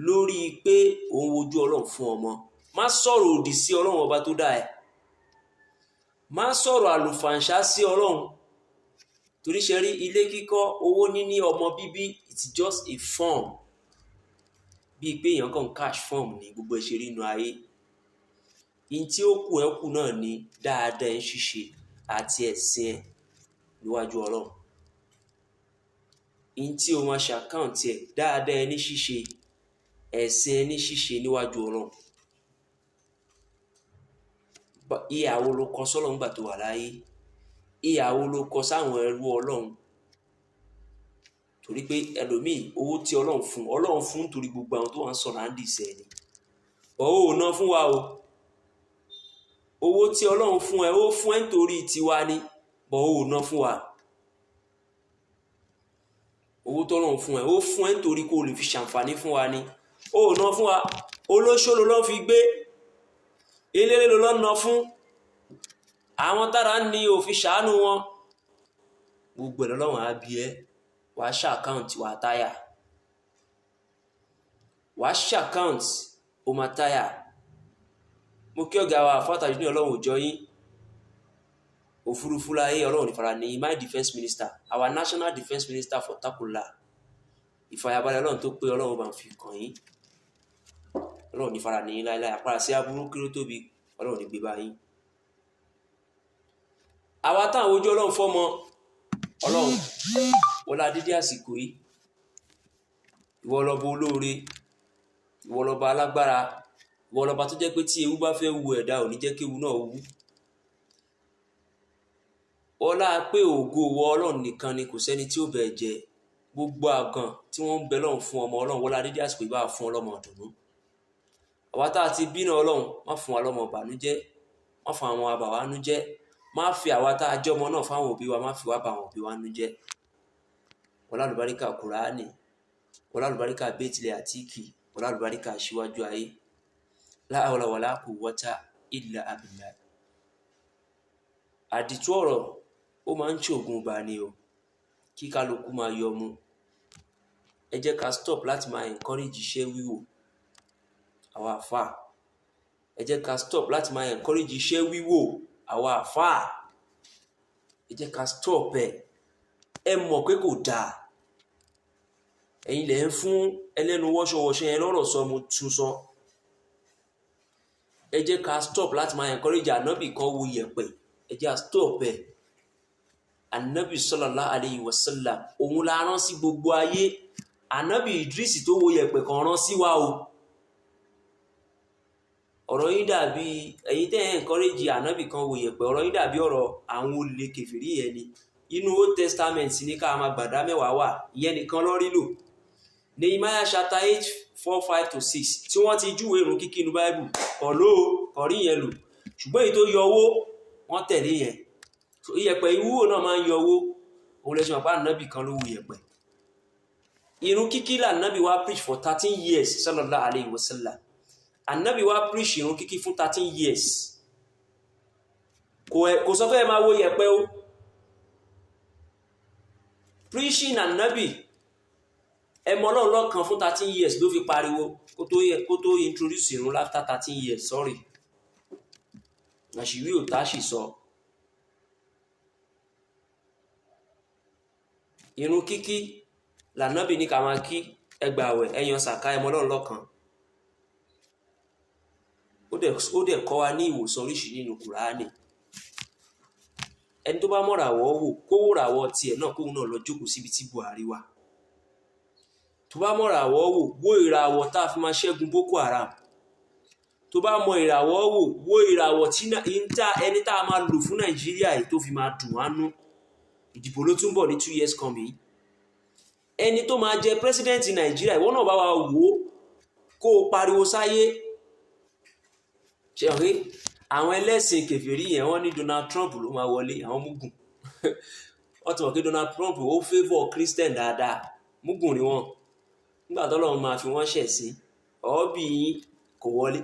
lórí pé òun wojú Ọlọ́run fún ọmọ. má sọ̀rọ̀ òdì sí Ọlọ́run ọba tó dá ẹ, má sọ̀rọ̀ àlùfàǹṣá sí Ọlọ́run. torí ṣe rí ilé kíkọ́, owó níní, ọmọ bíbí, it's just a form. bíi pé èèyàn kàn cash form ní gbogbo ẹ̀ ṣe rí inú ayé. in tí ó kù ẹ́ kù náà ni dáadáa ẹ̀ ń ṣiṣe àti ẹ̀sìn ẹ̀ níwájú Ọlọ́run. in tí o máa ṣàkáǹtì ẹ̀ dáadáa ẹ̀ ní ṣíṣe, ẹ̀sìn ẹ̀ ní ṣíṣe níwájú Ọlọ́run. ìyàwó ló kọ sọ́lọ́ ńgbà tó wà láyé, ìyàwó ló kọ sáwọn ẹrú Ọlọ́run torí pé ẹlòmíì owó tí Ọlọ́run fún nítorí gbogbo àwọn tó wà ń sọ̀rọ̀ àǹdí ìṣẹ́ ni ò ná fún wa o owó tí Ọlọ́run fún ẹ ó fún ẹ nítorí tiwa ni ò ná fún wa owó tọ́lọ́run fún ẹ ó fún ẹ nítorí kó lè fi ṣàǹfààní fún wa ni ò ná fún wa olóṣó ló lọ́ fi gbé eléré ló lọ́ ná fún àwọn tára ní òfin ṣàánú wọn gbogbo ẹ̀ lọ́wọ́n á bí ẹ wàá ṣàkáǹtì wàá táyà wàá ṣàkáǹtì ó máa táyà mo kí ọ̀gá wa àfọ́tàjú ní Ọlọ́run òjọ́ yín òfurufú láyé Ọlọ́run ìfara ní my defence minister our national defence minister for takula ìfàyàbalẹ̀ Ọlọ́run tó pé Ọlọ́run bá ń fi kàn yín Ọlọ́run ìfara ní láéláé àpárá sí aburú kíró tóbi Ọlọ́run ní gbé báyìí àwa táwọn ojú Ọlọ́run fọ́mọ Ọlọ́run wọlá dídí àsìkò yìí ìwọ lọba olóore ìwọ lọba alágbára ìwọ lọba tó jẹ́ pé tí ewu bá fẹ́ wu ẹ̀dá ò ní jẹ́ kí ewu náà wú ọlá pé ògo wọ Ọlọ́run nìkan ni kò sẹ́ni tí ó bẹ̀ jẹ gbogbo àgàn tí wọ́n ń bẹ lọ́run fún ọmọ Ọlọ́run wọlá dídí àsìkò yìí bá fún ọlọ́mọ ọ̀dùnnú àwa tá a ti bínú Ọlọ́run má fún wa lọ́mọ ìbànújẹ́ má fún àwọn àbàwá nú jẹ́ má fi àwa tá a jẹ́ ọmọ náà fáwọn òbí wa má fi wá bá àwọn òbí wa nú jẹ́ wọlá àlùbáríkà Kùránì wọlá àlùbáríkà Bẹ́tìlẹ̀ àtíkì wọlá àlùbáríkà Aṣíwájú ayé la hawla wala quwwata illa billah àdìtú ọ̀rọ̀ ó máa ń ṣògùn bá ní o kí kálukú máa yọ mú ẹ jẹ́ ká stop láti máa encourage iṣẹ́ wíwò àwa àfáà ẹ jẹ́ ká stop láti máa encourage iṣẹ́ wíwò àwa àfáà ẹ jẹ́ ká stop ẹ mọ̀ pé kò dáa ẹ̀yin lẹ̀ ń fún ẹlẹ́nu wọ́ṣọwọ́ṣọ yẹn lọ́rọ̀ sọ mo tún sọ ẹ jẹ́ ká stop láti máa encourage ànábì kan wo yẹ̀pẹ̀ ẹ jẹ́ ká stop ànábì sallallahu alayhi wa sallam òun la rán sí gbogbo ayé ànábì Idris tó wo yẹ̀pẹ̀ kan rán sí wa o ọ̀rọ̀ yín dàbí ẹ̀yin tẹ́ ẹ̀ encourage ànábì kan wo yẹ̀pẹ̀ ọ̀rọ̀ yín dàbí ọ̀rọ̀ àwọn olè kèfèrí yẹn ni inú Old Testament ní ká máa gbàdá mẹ́wàá wà ìyẹn nìkan lọ́rí lò Nehemiah chapter 8:4-5-6 tí wọ́n ti júwèé ìrun kíkí inú Bible kọ̀rí yẹn lò ṣùgbọ́n èyí tó yọ owó wọ́n tẹ̀lé yẹn iyẹ̀pẹ̀ ìwúwò náà máa ń yọ owó òun lẹ́sìn àpá ànábì kan ló wù yẹ̀pẹ̀ ìrun kíkí là ànábì wá preach for 13 years sallallahu alayhi wa sallam ànábì wá preach ìrun kíkí fún 13 years kò sọ fẹ́ máa wo yẹ̀pẹ̀ o preaching ànábì ẹmọ Ọlọ́run lọ́kan fún 13 years ló fi pariwo kó tó introduce ìrun after 13 years sorry àṣìwí ò táṣì sọ ìrun kíkí lànábì ní ká máa kí ẹgbààwẹ̀ ẹyàn sàká ẹmọ Ọlọ́run lọ́kan ó dẹ̀ kọ́ wa ní ìwòsàn oríṣi nínú Kùránì ẹni tó bá mọ̀ràwọ̀ wò kówó ràwọ̀ tiẹ̀ náà kóhun náà lọ jókòó síbi tí Buhari wà tó bá mọ̀ràwọ̀ wò wó ìràwọ̀ tá a fi máa ṣẹ́gun Boko Haram tó bá mọ ìràwọ̀ wò wó ìràwọ̀ tí ẹni tá a máa lò fún Nàìjíríà yìí tó fi máa dùn wá nú ìdìbò ló tún bọ̀ ní 2 years coming ẹni tó máa jẹ president Nàìjíríà ìwọ náà bá wa wò ó kó o pariwo sáyé ṣe ọ̀rẹ́ àwọn ẹlẹ́sìn kèfèrí yẹn wọ́n ní Donald Trump ló máa wọlé àwọn mugun wọ́n ti mọ̀ pé Donald Trump ó favour Christian dáadáa mugun ni wọ́n nígbà tọ́lọ́run máa fi wọ́n ṣẹ̀ sí ọ̀ọ́bì yín kò wọlé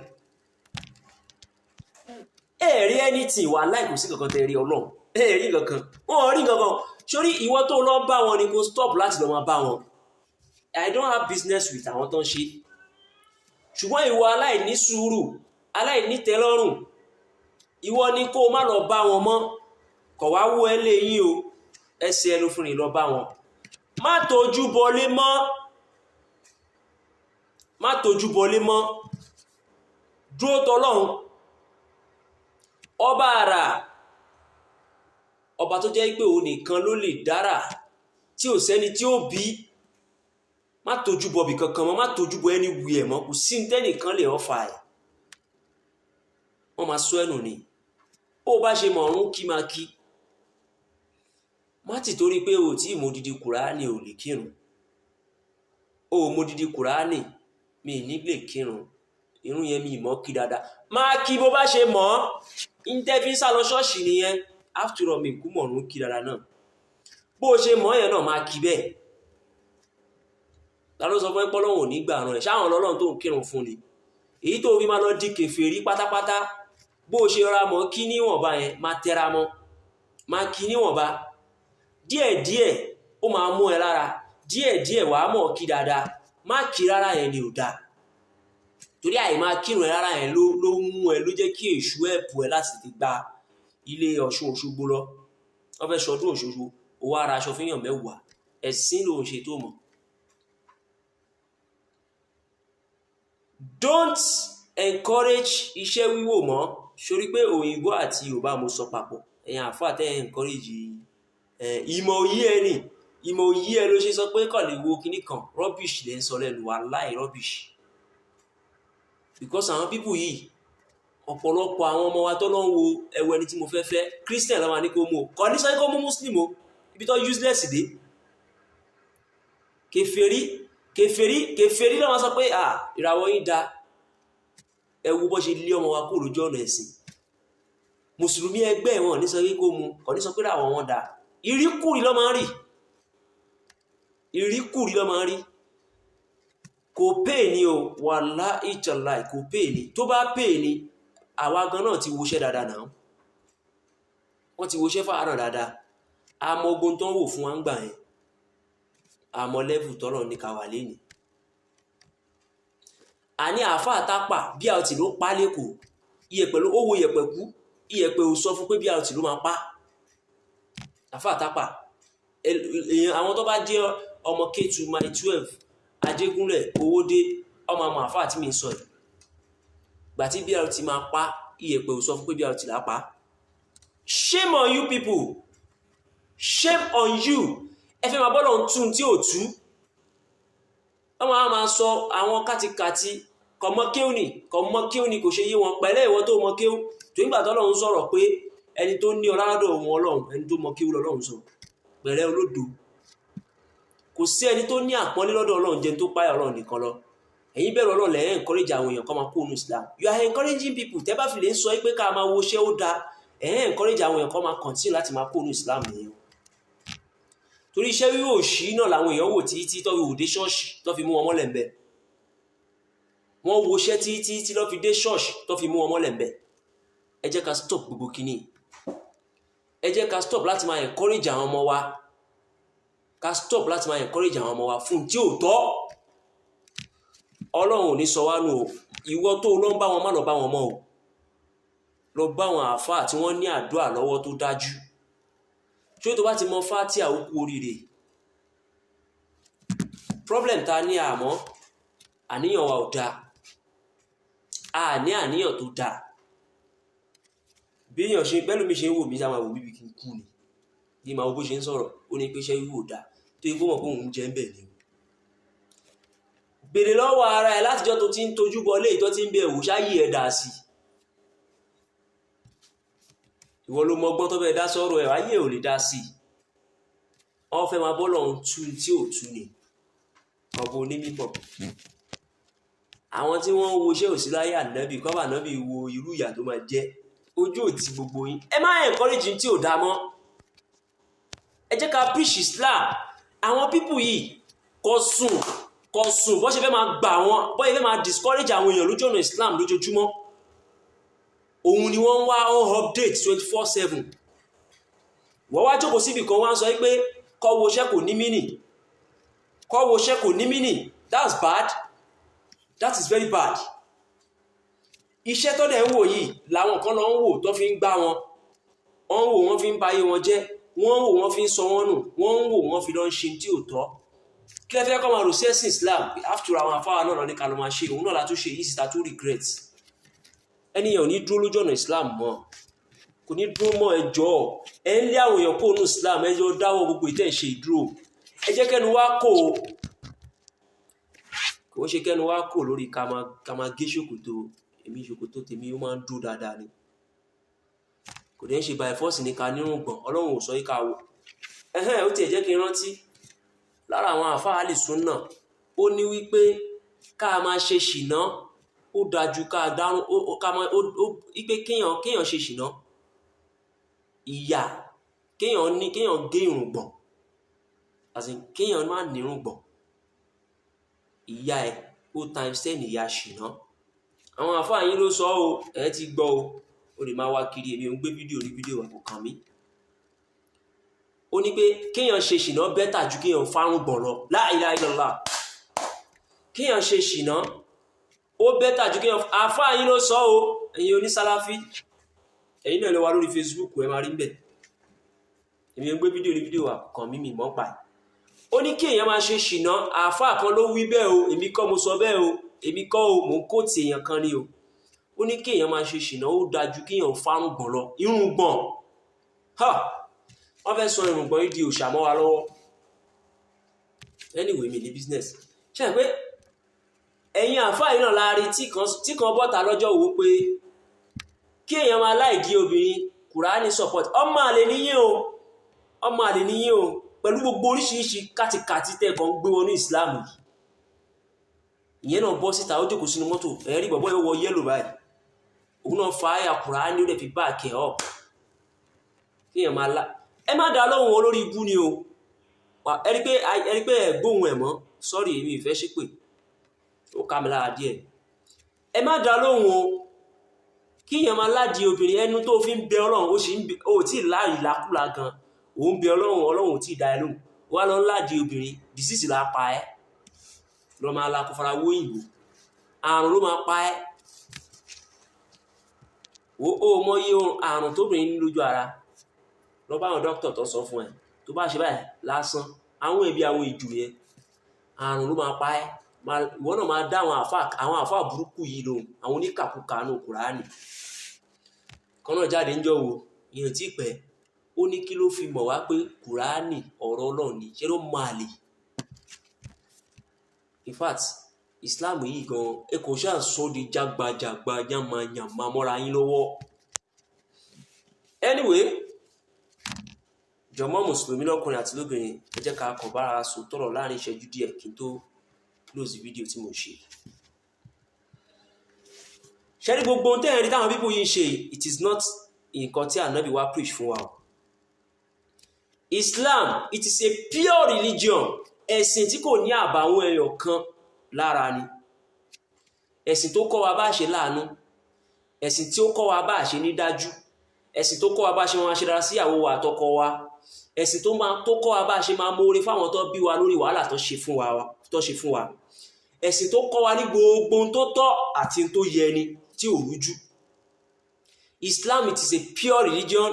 ẹ̀rí anything wà láì kò sí kankan tẹ́ rí Ọlọ́run ẹ̀rí kankan wọ́n rí kankan sórí ìwọ tó lọ bá wọn ni kò stop láti lọ máa bá wọn I don't have business with àwọn tó ń ṣe ṣùgbọ́n ìwọ aláìní sùúrù aláìní tẹ́lọ́rùn ìwọ ni kó má lọ bá wọn mọ́ kọ̀ wá wó ẹ léyìn o ẹsẹ̀ ẹnu fún ni lọ bá wọn má tójú bọlé mọ́ dúró tọlọ́run ọba àrà ọba tó jẹ́ pé òun nìkan ló lè dára tí ò sẹ́ni tí ó bí má tójú bọ̀bì kankan mọ́ má tójú bọ ẹni wù ẹ̀ mọ́ kò sí ní tẹ́nìkan lè ọ̀fà ẹ̀ wọ́n máa sọ ẹnu ni bó bá ṣe mọ̀ ọ̀run kí máa kí má ti torí pé o tí ìmọ̀ odidi Kùránì ò lè kírun o mo didi Kùránì mi ní lè kírun irun yẹn mi mọ̀ kí dáadáa máa kí bó bá ṣe mọ̀ interview sá lọ ṣọ́ọ̀ṣì nìyẹn after all mi kú mọ̀rún kí dáadáa náà bó ṣe mọ̀ yẹn náà máa kí bẹ́ẹ̀ ta ló sọ fún ẹpọ́ lọ́wọ́ ní gbà ràn ẹ̀ ṣáwọn ọlọ́run tó ń kírun fún ni èyí tó fi máa lọ di kèfèrí pátápátá bó ṣe ra mọ́ kí níwọ̀nba yẹn máa tẹra mọ́ máa kí níwọ̀nba díẹ̀díẹ̀ ó máa mú ẹ lára díẹ̀díẹ̀ wàá mọ̀ kí dáadáa má kí rárá yẹn ni ò dáa torí àì máa kírun ẹ rárá yẹn ló mú ẹ ló jẹ́ kí èṣù ẹ̀pù ẹ láti ti gba ilé Ọ̀ṣun Òṣogbo lọ wọ́n fẹ́ ṣọdún Òṣogbo owó ara aṣọ fíyàn mẹ́wàá ẹ̀sìn ló ń ṣe tó mọ̀. Don't encourage iṣẹ́ wíwò mọ́ sórí pé òyìnbó àti Yorùbá mo sọ papọ̀ ẹ̀yin àfáà tẹ́ encourage ìmọ̀ òye ẹni ìmọ̀ òye ẹ ló ṣe sọ pé kàn lè wo kinní kan rubbish lẹ́ ń sọ lẹ́nu wàláhì rubbish because àwọn people yìí ọ̀pọ̀lọpọ̀ àwọn ọmọ wa tó lọ ń wo ẹwẹ́ ẹni tí mo fẹ́ fẹ́ Christian lọ́wọ́ ní kó mú o kọ́ ní sọ kó mú Muslim o ibi tó useless dé kèfèrí lọ́wọ́ sọ pé ìràwọ̀ yín da ẹ wo bó ṣe lé ọmọ wa kó lójú ọ̀nà ẹ̀sìn mùsùlùmí ẹgbẹ́ wọn ní sọ pé kó mú kọ́ ní sọ pé ìràwọ̀ wọn da ìríkùrí ló máa ń rí kò pè ní o wallahi tallahi kò pè ní tó bá pè ní àwa gan náà ti woṣẹ́ dáadáa náà wọ́n ti woṣẹ́ fáàràn dáadáa àmọ́ ogun tó ń wò fún wa ń gbà yẹn àmọ́ lẹ́vù tọ́lọ̀ ní kàwà lẹ́ni àní àáfàá tápà bí a ti ló pa lẹ́kọ̀ọ́ iyẹ̀pẹ̀ ló owó iyẹ̀pẹ̀ kú iyẹ̀pẹ̀ ò sọ fún pé bí a ti ló máa pa àáfàá tápà àwọn tó bá jẹ́ ọmọ K2 my 12 Ajégúnlẹ̀ Owódé ọmọ àáfàá tí mi ń sọ yìí gbà tí bí a ti máa pa iyẹ̀pẹ̀ ò sọ fún pé bí a ti là pa. Shame on you people, shame on you. Ẹ fẹ́ máa bọ́lọ̀ ń tún tí ò tú wọ́n máa sọ àwọn kátikàti kọmọkéwì kò ṣe yé wọn pẹ̀lẹ́ ìwọ tó mọkéwù tó ń gbà tọ́lọ́run sọ̀rọ̀ pé ẹni tó ní ọlọ́dọ̀ òun ọlọ́run ẹni tó mọkéwù lọ́lọ́run sọ pẹ̀lẹ́ olódo kò sí ẹni tó ní àpọ́nlé lọ́dọ̀ ọlọ́run jẹ́ tó páyà ọlọ́run nìkan lọ ẹ̀yin bẹ̀rù ọlọ́run lẹ́yìn encourage àwọn èèyàn kọ́ máa kó ònú Islam you are encouraging people tẹ́ bá fi lè ń sọ pé ká máa wo ṣé ó da ẹ̀yìn encourage àwọn èèyàn kọ́ máa continue láti máa kó ònú Islam nìyẹn torí iṣẹ́ wíwò òṣì náà làwọn èèyàn wò títí tó fi wò dé ṣọ́ọ̀ṣì tó fi mú wọn mọ́lẹ̀ ńbẹ̀ wọ́n wo iṣẹ́ títí lọ́ fi dé ṣọ́ọ̀ṣì tó fi mú wọn mọ́lẹ̀ ńbẹ̀ ẹ jẹ́ ká stop gbogbo kínní ẹ jẹ́ ká stop láti máa encourage àwọn ọmọ wa ká stop láti máa encourage àwọn ọmọ wa fún tí ò tọ́ ọlọ́run ò ní sọ wá nù o ìwọ tó lọ ń bá wọn má lọ bá wọn mọ́ o lọ bá wọn àáfàá tí wọ́n ní àdúrà lọ́wọ́ tó dájú tí ó tó bá ti mọ Fátíà ó kú oríire problem ta ní àmọ́ àníyàn wa ò dáa àníyàn tó dáa bí èèyàn ṣe bẹ́lú mi ṣe ń wò mí sáwọn àwòbí kí n kú ni bí màá wo bó ṣe ń sọ̀rọ̀ ó ní pé iṣẹ́ wíwò dáa tó yẹ kó mọ̀ pé òun jẹ́ ń bẹ̀ ni bèrè lọ́wọ́ ara ẹ̀ látijọ́ tó ti ń tojú bọ lé ìtọ́ tí ń bẹ ẹ̀wò ṣáyé ẹ̀ dà sí ìwọ ló mọ ọgbọ́n tó fẹ́ dá sọ́rọ̀ ẹ̀ wáyé ò lè dá sí wọ́n fẹ́ máa bọ́lọ̀ ń tú tí ò tú ni ọ̀bọ onímọ̀ àwọn tí wọ́n ń wo iṣẹ́ òsínláyà ànábì kọ́ bá ànábì wo irú ìyà tó máa jẹ́ ojú òtí gbogbo yín ẹ má encourage tí ò dá mọ́ ẹ jẹ́ ká preach Islam àwọn pípù yìí kò sùn bọ́ ṣe fẹ́ máa gbà wọn bọ́ ṣe fẹ́ máa discourage àwọn èèyàn lójú ọ̀nà Islam lójoojúmọ́ òun ni wọ́n ń wá on update 24/7 wọ́n wá jókòó síbì kan wá ń sọ pé kọ́ wo iṣẹ́ kò ní mínì that's bad that is very bad iṣẹ́ tó dẹ̀ ń wò yìí làwọn kan lọ ń wò tó fi ń gbá wọn wọ́n ń wò wọ́n fi ń bayé wọn jẹ́ wọ́n ń wò wọ́n fi ń sọ wọ́n nù wọ́n ń wò wọ́n fi lọ ń ṣe tí ò tọ́ kí lẹ́fẹ́ kọ́ máa rò sí ẹ̀sìn Islam after àwọn afáwà náà lọ ní kalọ́ máa ṣe òun náà látún ṣe yìí síta tó regret ẹnìyàn ò ní dúró lójú ọ̀nà Islam mọ́ kò ní dúró mọ́ ẹjọ́ ẹ ń lé àwọn èèyàn kó nù Islam ẹjọ́ dáwọ́ gbogbo ìtẹ́ ìṣe ìdúró ẹ jẹ́ kẹ́nu wá kò ń ṣe kẹ́nu wá kò lórí ká máa gé ṣòkòtò èmi ṣòkòtò tèmi ó máa ń dúró dáadáa ni kò dẹ́ ń ṣe by force ní ká nírùngbọ̀n Ọlọ́run ò sọ yí ká wò ó tiẹ̀ jẹ́ kí n rántí lára àwọn àfáà Ahlus Sunnah ó ní wípé ká máa ṣe ṣìnà ó dájú ká dárún wípé kéèyàn ṣe ṣìnà ìyà kéèyàn gé irùngbọ̀n kéèyàn má nírùngbọ̀n ìyà ẹ̀ ó times 10 ìyà ṣìnà. Àwọn àfáà yín ló sọ o, ẹ ti gbọ́ o lè máa wá kiri, èmi ò ń gbé fídíò ní fídíò kò kàn mí. Ó ní pé kéèyàn ṣe ṣìnà bẹ́tà ju kéèyàn fárùngbọ̀n lọ. La ilaha illallah. Kéèyàn ṣe ṣìnà ó bẹ́tà ju kéèyàn, àfáà yín ló sọ o, ẹ̀yin onísálàfí, ẹ̀yin náà lè wá lórí Facebook ẹ máa rí ń bẹ̀. Èmi ò ń gbé fídíò ní fídíò kò kàn mí, mi mọ́ pa ẹ̀. Ó ní kéèyàn máa ṣe ṣìnà, àfáà kan ló wí bẹ́ẹ̀ o, èmi kọ́ mo sọ bẹ́ẹ̀ o, èmi kọ́ o, mò ń kóòtì èèyàn kan ni o. Ó ní kéèyàn máa ṣe ṣìnà ó dájú kéèyàn fárùngbọ̀n lọ. Irùngbọ̀n wọ́n fẹ́ sọ irùngbọ̀n yìí di òòṣà mọ́ wa lọ́wọ́. Anyway, mi ní business. Ṣé pé ẹ̀yin àfáà yìí náà láàrin tí kan bọ́ta lọ́jọ́ wo pé kí èèyàn máa láìdí obìnrin Kùránì support ọmọ àlè níyìn o pẹ̀lú gbogbo oríṣiríṣi kátìkàtì tẹ́ẹ̀kan gbé wọnú ìsìláàmù yìí. Ìyẹn náà bọ́ síta ó jókòó sínú mọ́tò ẹ̀rí bọ̀bọ́ yóò wọ yẹ́lò báyìí, òun náà fa àyà Kùránì ó dẹ̀ fi bá àkẹ́ ọ̀ kí èèyàn máa ẹ má dá lóhùn olórí ibú ni o, ẹ̀rí pé ẹ̀gbóhùn ẹ̀ mọ́, sọ́rí èmi ìfẹ́ ṣépè ó ká mi lára díẹ̀. Ẹ má dá lóhùn o, kí èèyàn máa ládi obìnrin ẹnu tó fi ń bẹ Ọlọ́run ó tí ì láàrí lákúlà gan, òun bẹ Ọlọ́run ò tí ì dá ẹ lóhùn, wá lọ ládi obìnrin disease la pa ẹ́, lọ máa la kó fara wó ìlú, àrùn ló máa pa ẹ́. Ó mọ iye àrùn tóbìnrin ní lójú ara, lọ bá àwọn dókítà tó sọ fún ẹ, tó bá ṣe báyìí lásán àwọn ẹbí àwọn ìjù yẹn àrùn ló máa pa ẹ́. Ìwọ náà máa dá àwọn àfáà burúkú yìí lóhùn, àwọn oníkàkùkà nù Kùránì kan náà jáde ń jọ wo ìyẹn tí pẹ́ ó ní kí ló fi mọ̀ wá pé Kùránì ọ̀rọ̀ Ọlọ́run ni, ṣé ló máa lè. In fact Islam yìí gan ẹ kò ṣáà sọ di jágbajàgba yàmàyàmà mọ́ra yín lọ́wọ́. Anyway, jọmọ́ mùsùlùmí lọ́kùnrin àti lóbìnrin, ẹ jẹ́ ká kàn bára sọ tọrọ láàrin ìṣẹ́jú díẹ̀ kí n tó close video tí mo ṣe. Ṣé ní gbogbo ohun tẹ́ẹ̀rí táwọn people yìí ń ṣe, it is not nǹkan tí Ànábì wá preach fún wa. Islam, it is a pure religion. Ẹ̀sìn tí kò ní àbàwọ́n ẹyọ kan lára ni. Ẹ̀sìn tó kọ́ wa bá ṣe láàánú, ẹ̀sìn tí ó kọ́ wa bá ṣe ní dájú, ẹ̀sìn tó kọ́ wa bá ṣe máa ṣe dára sí ìyàwó wa àtọkọ wa, ẹ̀sìn tó kọ́ wa bá ṣe máa mọ̀ọ́re fáwọn tó bí wa lórí wàhálà tó ṣe fún wa, ẹ̀sìn tó kọ́ wa ní gbogbo ohun tó tọ́ àti ohun tó yẹ ni tí ò rújú. Islam, it is a pure religion,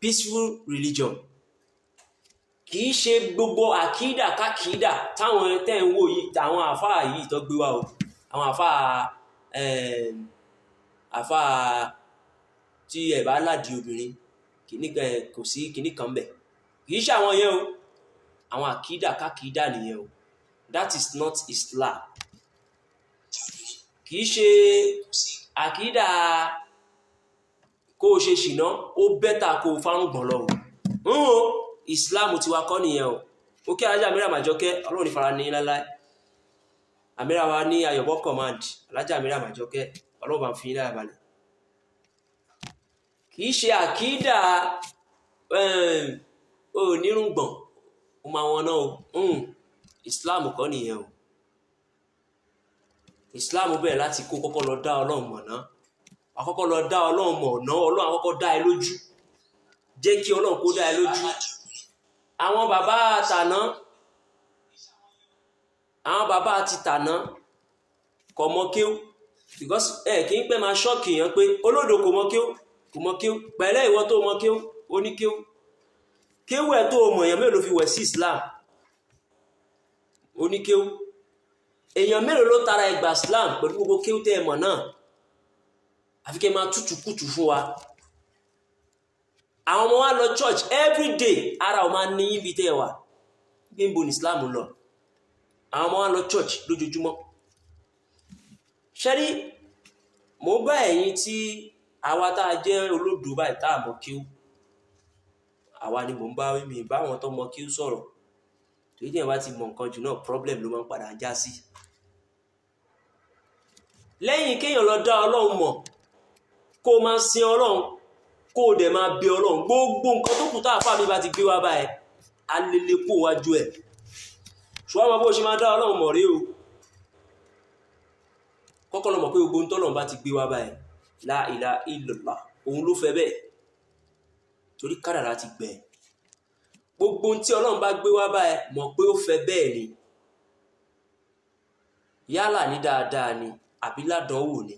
peaceful religion. Kì í ṣe gbogbo àkídà kákídà táwọn tẹ́ ń wò yìí, àwọn àfáà yìí tó gbé wá o, àwọn àfáà tí ẹ̀ bá ládi obìnrin kò sí kìíní kan bẹ̀, kì í ṣe àwọn yẹn o, àwọn àkídà kákídà nìyẹn o. That is not Islam. Kì í ṣe àkídà kó o ṣe ṣìnà ó bẹ́tà kó o fárùngbọ̀n lọ o. Islam ti wa kọ́ nìyẹn o. Ó kí alájà Amira Màjọkẹ́, Ọlọ́run ní fara ní láláì. Amira wa ní Ayọ̀bọ̀ command, alájà Amira Màjọkẹ́, Ọlọ́run bá ń fi láyà balẹ̀. Kì í ṣe àkídà onírùngbọ̀n ó máa wọn náà o. Islam kọ́ nìyẹn o. Islam bẹ̀rẹ̀ láti kó kọ́kọ́ lọ dá Ọlọ́run mọ̀ náà. Àkọ́kọ́ lọ dá Ọlọ́run mọ̀ náà, Ọlọ́run àkọ́kọ́ dá ẹ lójú. Jẹ́ kí Ọlọ́run kó dá ẹ lójú. Àwọn bàbá ti tàná kò mọ kéwú, because kì í pẹ́ máa ṣọ́ọ̀kì yẹn pé olódo kò mọ kéwú pẹ̀lẹ́ ìwọ tó mọ kéwú oníkéwú. Kéwú ẹ̀ tó mọ̀ èèyàn mélòó fi wẹ̀ sí Islam oníkéwú. Èèyàn mélòó ló tara ẹgbà Islam pẹ̀lú gbogbo kéwú tẹ́ ẹ mọ̀ náà, àfi kẹ́ máa tútù kùtù fún wa. Àwọn ọmọ wa lọ church every day, ara ò máa ní ibi tẹ́ ẹ wà gbígbó ní Islam lọ. Àwọn ọmọ wa lọ church lójoojúmọ́. Ṣẹ́rí mo bá ẹ̀yin tí àwa tá a jẹ́ olódò báyìí tá a mọ̀ kéwú, àwa ni mò ń bá mi bá àwọn tó mọ̀ kéwú sọ̀rọ̀. torí tí èèyàn bá ti mọ nǹkan jù náà problem ló máa ń padà já sí. lẹ́yìn kéèyàn lọ dá ọlọ́run mọ̀ kó o máa sin ọlọ́run kó o dẹ̀ máa bẹ ọlọ́run, gbogbo nǹkan tó kù tá àfáà mi bá ti gbé wá báyìí alele kó wájú ẹ̀. ṣùgbọ́n àwọn bó ṣe máa dá ọlọ́run mọ̀ rí o, kọ́kọ́ lọ mọ̀ pé gbogbo ntọ́lọ́run bá ti gbé wá báyìí la ilaha illallah òun ló fẹ́ bẹ́ẹ̀, torí kádàrá ti gbẹ̀. gbogbo tí ọlọ́run bá gbé wá báyìí mọ̀ pé ó fẹ́ bẹ́ẹ̀ ni, yálà ní dáadáa ni àbí ládánwò ni.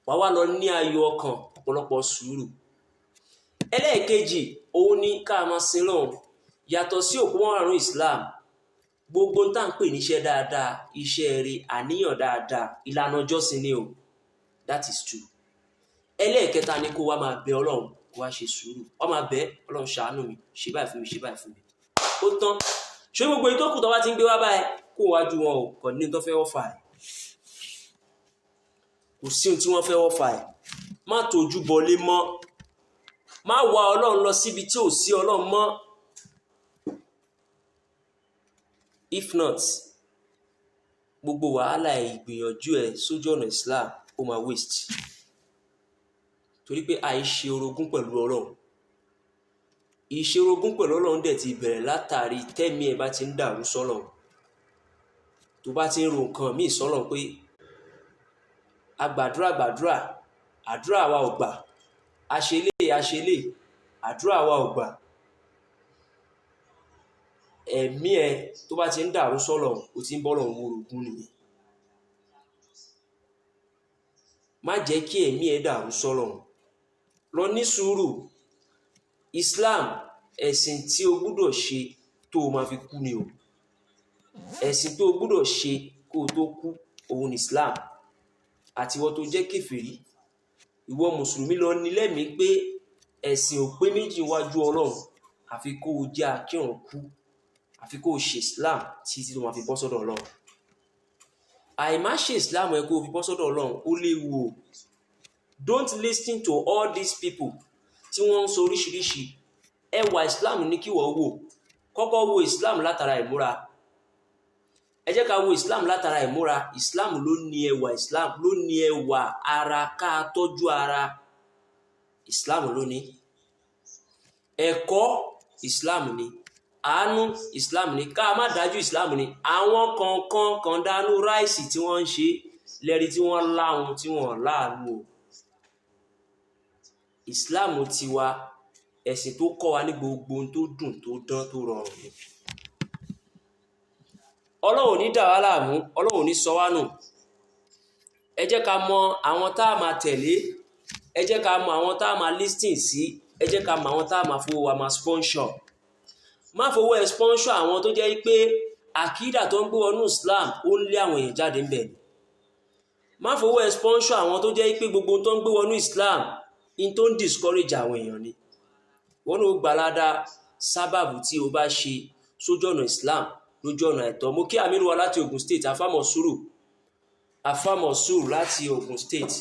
wàá wá lọ ní ayọ̀ ọkàn, ọ̀pọ̀lọpọ̀ sùúrù. ẹlẹ́ẹ̀kejì òun ni ká máa sin lọ́hùn yàtọ̀ sí òpó márùn-ún Islam. gbogbo tá à ń pè níṣẹ́ dáadáa, iṣẹ́ rere, àníyàn dáadáa, ìlànà ìjọsìn ni o, that is true. ẹlẹ́ẹ̀kẹta ni kó wá máa bẹ ọlọ́run, kó wá ṣe sùúrù, wá máa bẹ ọlọ́run ṣàánú mi, ṣe báyìí fún mi, ṣe báyìí fún mi, ó tán. ṣé gbogbo èyí tó kù tó bá ti ń gbé wá báyìí kó wájú wọn o, kò ní tó fẹ́ wọ́n fà ẹ́, kò sí ohun tí wọ́n fẹ́ wọ́n fà ẹ́. má tójú bọlé mọ́, má wá ọlọ́run lọ síbi tí ò sí ọlọ́run mọ́. if not, gbogbo wàhálà ìgbìyànjú ẹ sójú ọ̀nà Islam ó máa waste, torí pé àìṣe orogún pẹ̀lú ọlọ́run. ìṣe orogún pẹ̀lú ọlọ́run dẹ̀ ti bẹ̀rẹ̀ látàrí tẹ́mi ẹ̀ bá ti ń dàrú sọ́lọ́run, tó bá ti ń ro nǹkan míì sọ́lọ́run pé agbàdúrà àdúrà wa ò gbà, àṣelé àdúrà wa ò gbà. ẹ̀mí ẹ tó bá ti ń dàrú sọ́lọ́run ó ti ń bọ́ lọ́run orogún nìyẹn. má jẹ́ kí ẹ̀mí ẹ dàrú sọ́lọ́run, lọ ní sùúrù. Islam ẹ̀sìn tí o gbúdọ̀ ṣe tó o máa fi kú ni o, ẹ̀sìn tó o gbúdọ̀ ṣe kó o tó kú òun ni Islam. àti ìwọ tó jẹ́ kèfèrí, ìwọ mùsùlùmí lọ ní lẹ́mìí pé ẹ̀sìn ò pé méjì wájú ọlọ́run, àfi kó o jẹ́ akírun kú, àfi kó o ṣe Islam títí tó máa fi bọ́ sọ́dọ̀ ọlọ́run. àìmá ṣe Islam ẹ kó o fi bọ́ sọ́dọ̀ ọlọ́run ó léwu o. don't listen to all these people tí wọ́n ń sọ oríṣiríṣi. ẹwà Islam ní kí wọ́n wò, kọ́kọ́ wo Islam látara ìmúra. ẹ jẹ́ ká wo Islam látara ìmúra. Islam ló ní ẹwà, Islam ló ní ẹwà ara, ká tọ́jú ara, Islam ló ní. ẹ̀kọ́ Islam ní, àánú Islam ní, ká má dájú Islam ní. àwọn kọ̀ọ̀kan kan dánú ráìsì tí wọ́n ń ṣe lẹ́rí tí wọ́n láhun tí wọ́n láàánú o. Islam tiwa ẹ̀sìn tó kọ́ wa ní gbogbo ohun tó dùn tó dán tó rọrùn ni. ọlọ́run ní dà wá láàmú, ọlọ́run ní sọ wá nù. ẹ jẹ́ ká mọ àwọn tá a máa tẹ̀lé, ẹ jẹ́ ká mọ àwọn tá a máa listen sí, ẹ jẹ́ ká mọ àwọn tá a máa fowó wa máa sponsor. má fowó ẹ sponsor àwọn tó jẹ́ pé àkídà tó ń gbé wọnú Islam ó ń lé àwọn èèyàn jáde ń bẹ̀ ni. má fowó ẹ sponsor àwọn tó jẹ́ pé gbogbo tó ń gbé wọnú Islam in tó ń discourage àwọn èèyàn ni. wọ́n ló gbalada sábàbù tí o bá ṣe sójú ọ̀nà Islam lójú ọ̀nà ẹ̀tọ́. mo kí Amiru wa láti Ogun State, Afamosuru láti Ogun State,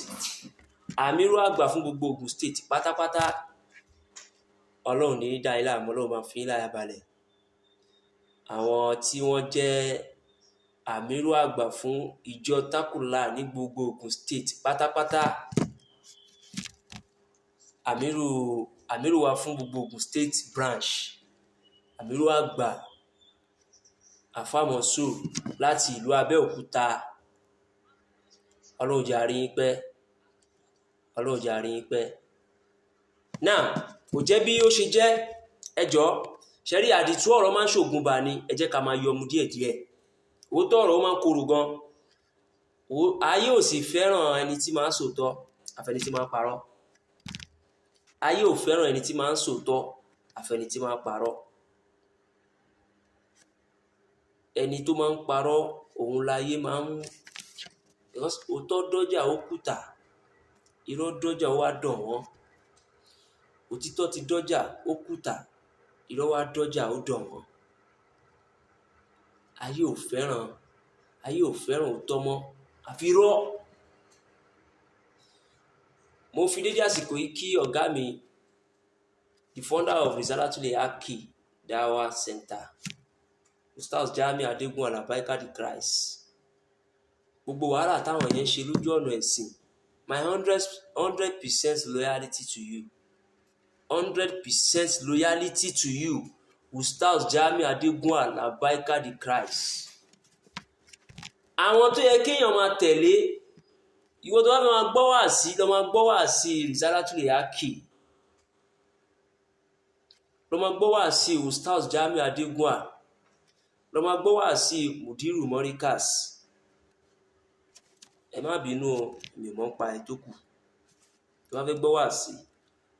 Amiru àgbà fún gbogbo Ogun State pátápátá. ọlọ́run ní dá ilé àmọ́ ọlọ́run máa fi ń láyà balẹ̀. àwọn tí wọ́n jẹ́ Amiru àgbà fún ìjọ Takula ní gbogbo Ogun State pátápátá, Amiru wa fún gbogbo Ogun State branch, Amiru àgbà Afamosuru láti ìlú Abẹ́òkúta. ọlọ́run jẹ́ a rí yín pẹ́, ọlọ́run jẹ́ a rí yín pẹ́. náà kò jẹ́ bí ó ṣe jẹ́. ẹjọ́ ṣẹ́rí àdìtú ọ̀rọ̀ máa ń ṣògùn bá ní, ẹ jẹ́ ká máa yọmu díẹ̀díẹ̀. òótọ́ ọ̀rọ̀ ó máa ń korò gan. ayé ò sì fẹ́ràn ẹni tí máa ń sòótọ́ àfẹni tí máa ń parọ́. ayé ò fẹ́ràn ẹni tí máa ń sòótọ́ àfẹni tí máa ń parọ́. ẹni tó máa ń parọ́ òun láyé máa ń, òótọ́ dọ́jà ó kùtà, irọ́ dọ́jà ó wá dàn wọ́n. òtítọ́ ti dọ́jà ó kùtà, irọ́ wá dọ́jà ó dàn wọ́n. ayé ò fẹ́ràn òótọ́ mọ́ àfi irọ́. mo fi dédé àsìkò yìí kí ọ̀gá mi, the founder of Risalatul Haqi Dawa Center, Ustaz Jamiu Adégún Alabaika the Christ. Gbogbo wàhálà táwọn yẹn ṣe lójú ọ̀nà ẹ̀sìn, my 100% loyalty to you, 100% loyalty to you, Ustaz Jamiu Adégún Alabaika the Christ. Àwọn tó yẹ kéèyàn máa tẹ̀lé, ìwọ tó bá fẹ́ máa gbọ́ wàásí lọ máa gbọ́ wàásí Risalatul Haqi, lọ máa gbọ́ wàásí Ustaz Jamiu Adégún, lọ máa gbọ́ wàásí Mudiru Morikas. Ẹ má bínú mi mọ́ ń pa ẹ tó kù. Tó bá fẹ́ gbọ́ wàásí,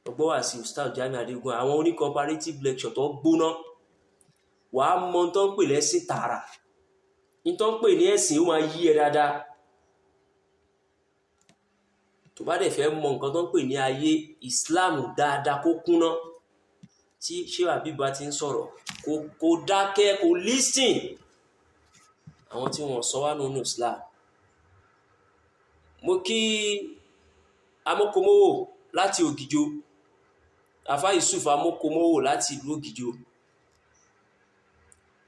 lọ gbọ́ wàásí Ustaz Jamiu Adégún. Àwọn oní comparative lecture tó gbóná, wàá mọ tó ń pè lẹ́sìn tààrà, ní tó ń pè ní ẹ̀sìn ó máa yí ẹ dáadáa. Tó bá dẹ̀ fẹ́ mọ nǹkan tó ń pè ní ayé Islam dáadáa kó kúnná, tí Sheikh Habib bá ti ń sọ̀rọ̀ kó dákẹ́, kó listen. Àwọn tí wọ́n sọ wá nínú Islam. Mo kí Amokomowo láti Ògìjò, Afa Yusuf Amokomowo láti ìlú Ògìjò.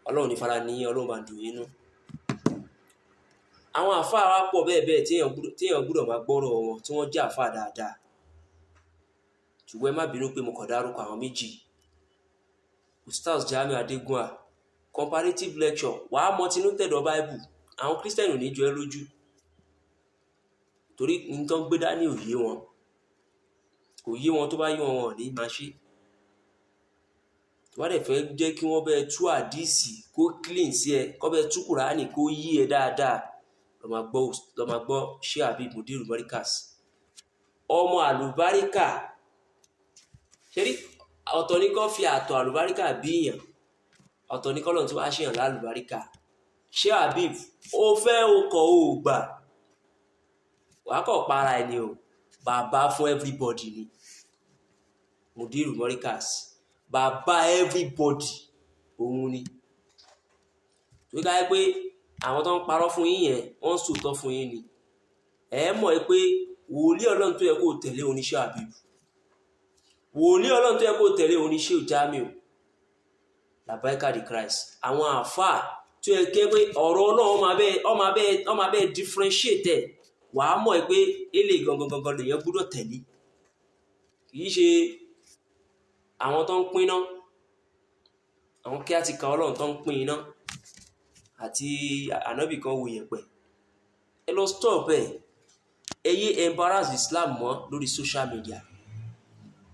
Ọlọ́run ní fara ní Ọlọ́run bá dùn yín nú. Àwọn àfáà wa pọ̀ bẹ́ẹ̀ bẹ́ẹ̀ téèyàn gbọ́dọ̀ máa gbọ́rọ̀ wọn, tí wọ́n jẹ́ àfáà dáadáa. Ṣùgbọ́n ẹ má bínú pé mo kàn dárúkọ àwọn méjì. Ustaz Jamiu Adégún, comparative lecture, wàá mọ tinú tẹ̀dọ̀ Bible. Àwọn Christian ò ní jọ ẹ́ lójú, torí nǹkan gbé dání ò yé wọn. Kò yé wọn, tó bá yé wọn wọn ò ní máa ṣe. Tó bá dẹ̀ fẹ́ jẹ́ kí wọ́n bẹ́ẹ̀ tú àdíìsì kó clean sí ẹ, kó bẹ́ẹ̀ tú Kùránì kó yí ẹ dáadáa, lọ máa gbọ́ Sheikh Habib Mudiru Morikas. Ọmọ àlùbáríkà, ṣẹ́rí ọ̀tọ̀ ní kó fi àtọ̀ àlùbáríkà bíyàn, ọ̀tọ̀ ní kọ́lọ̀ tí wàá ṣèyàn lálùbáríkà. Sheikh Habib ó fẹ́ okọ̀ ó gbà, wàá kọ̀ para ẹni o, bàbá fún everybody ni Mudiru Morikas, bàbá everybody òun ni. Tó ká yẹ pé àwọn tó ń parọ́ fún yín yẹn wọ́n ń sòótọ́ fún yín ni. Ẹ mọ̀ pé wòlíì Ọlọ́run tó yẹ kó tẹ̀lé òun ni Sheikh Habib, wòlíì Ọlọ́run tó yẹ kó tẹ̀lé òun ni Sheikh Jamiu Alabaika the Christ. Àwọn àfáà tó yẹ kí pé ọ̀rọ̀ náà ọmọ abẹ́ differentiate ẹ̀, wàá mọ̀ pé ele gangan lèyàn gbọ́dọ̀ tẹ̀lé. Kì í ṣe àwọn tó ń pín iná, àwọn kí á ti ka Ọlọ́run tó ń pín iná àti ànábì kan wò yẹ̀pẹ̀. Ẹ lọ stop ẹ̀. Ẹ yé embarrass Islam mọ́ lórí social media.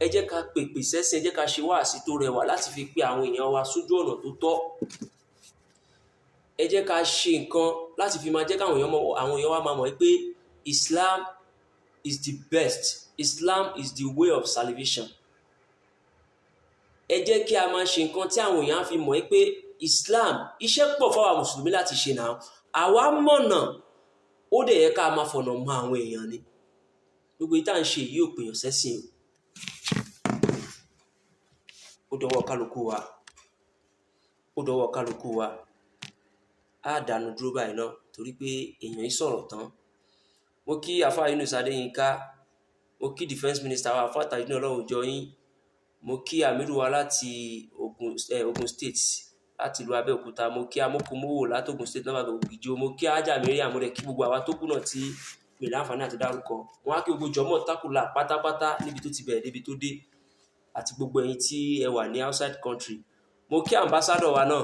Ẹ jẹ́ ká pèpè sẹ́sìn, ẹ jẹ́ ká ṣe wáàsí tó rẹwà láti fi pé àwọn èèyàn wa sójú ọ̀nà tó tọ́. Ẹ jẹ́ ká ṣe nǹkan láti fi máa jẹ́ káwọn èèyàn wa máa mọ̀ pé Islam is the best. Islam is the way of salvation. Ẹ jẹ́ kí a máa ṣe nǹkan tí àwọn èèyàn fi mọ̀ pé Islam, iṣẹ́ pọ̀ fáwa mùsùlùmí láti ṣe náà. Àwa mọ̀nà, ó dẹ̀ yẹ ká máa fọ̀nà mọ àwọn èèyàn ni. Gbogbo ìta ń ṣe yìí ò pèèyàn sẹ́sìn o. Ó dọwọ́ kálukú wa. Ó dọwọ́ kálukú wa. Á dànù dúró báyìí náà torí pé èèyàn yìí sọ̀rọ̀ tán. Mo kí Afa Yunus Adéyínká, mo kí Defence Minister wa Afa Tajudeen Ọlọ́run jọ yín, mo kí Amiru wa láti Ogun State, láti ìlú Abẹ́òkúta, mo kí Amokomowo láti Ogun State lọ́wọ́ Ògìjò, mo kí Ajá Mariam, mo rẹ̀ kí gbogbo àwa tó kù náà tí mi láǹfààní àti dárúkọ. Wọ́n á kí gbogbo jọmọ́ tákùlà pátápátá níbi tó ti bẹ̀rẹ̀ débi tó dé, àti gbogbo ẹ̀yin tí ẹ wà ní outside country. Mo kí ambassador wa náà,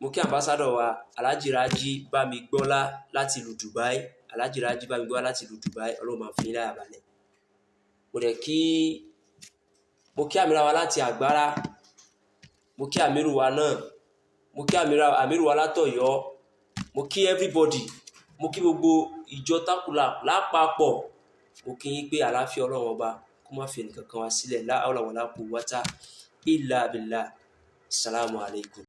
mo kí ambassador wa Alhaji Raji Bámigbọ́lá láti ìlú Dubai, Alhaji Raji Bámigbọ́lá láti ìlú Dubai. Ọlọ́run máa fi yín láyà balẹ̀. Mo kí Amira wa láti Àgbárá, mo kí Amiru wa náà, mo kí Amiru wa látọ̀yọ́, mo kí everybody, mo kí gbogbo ìjọ tákùlà lápapọ̀. Mo kí yín pé àlàáfíà Ọlọ́run ọba kó má fi ẹnìkankan wá sílẹ̀. La hawla wala quwwata illa billah. Assalamu alaikum.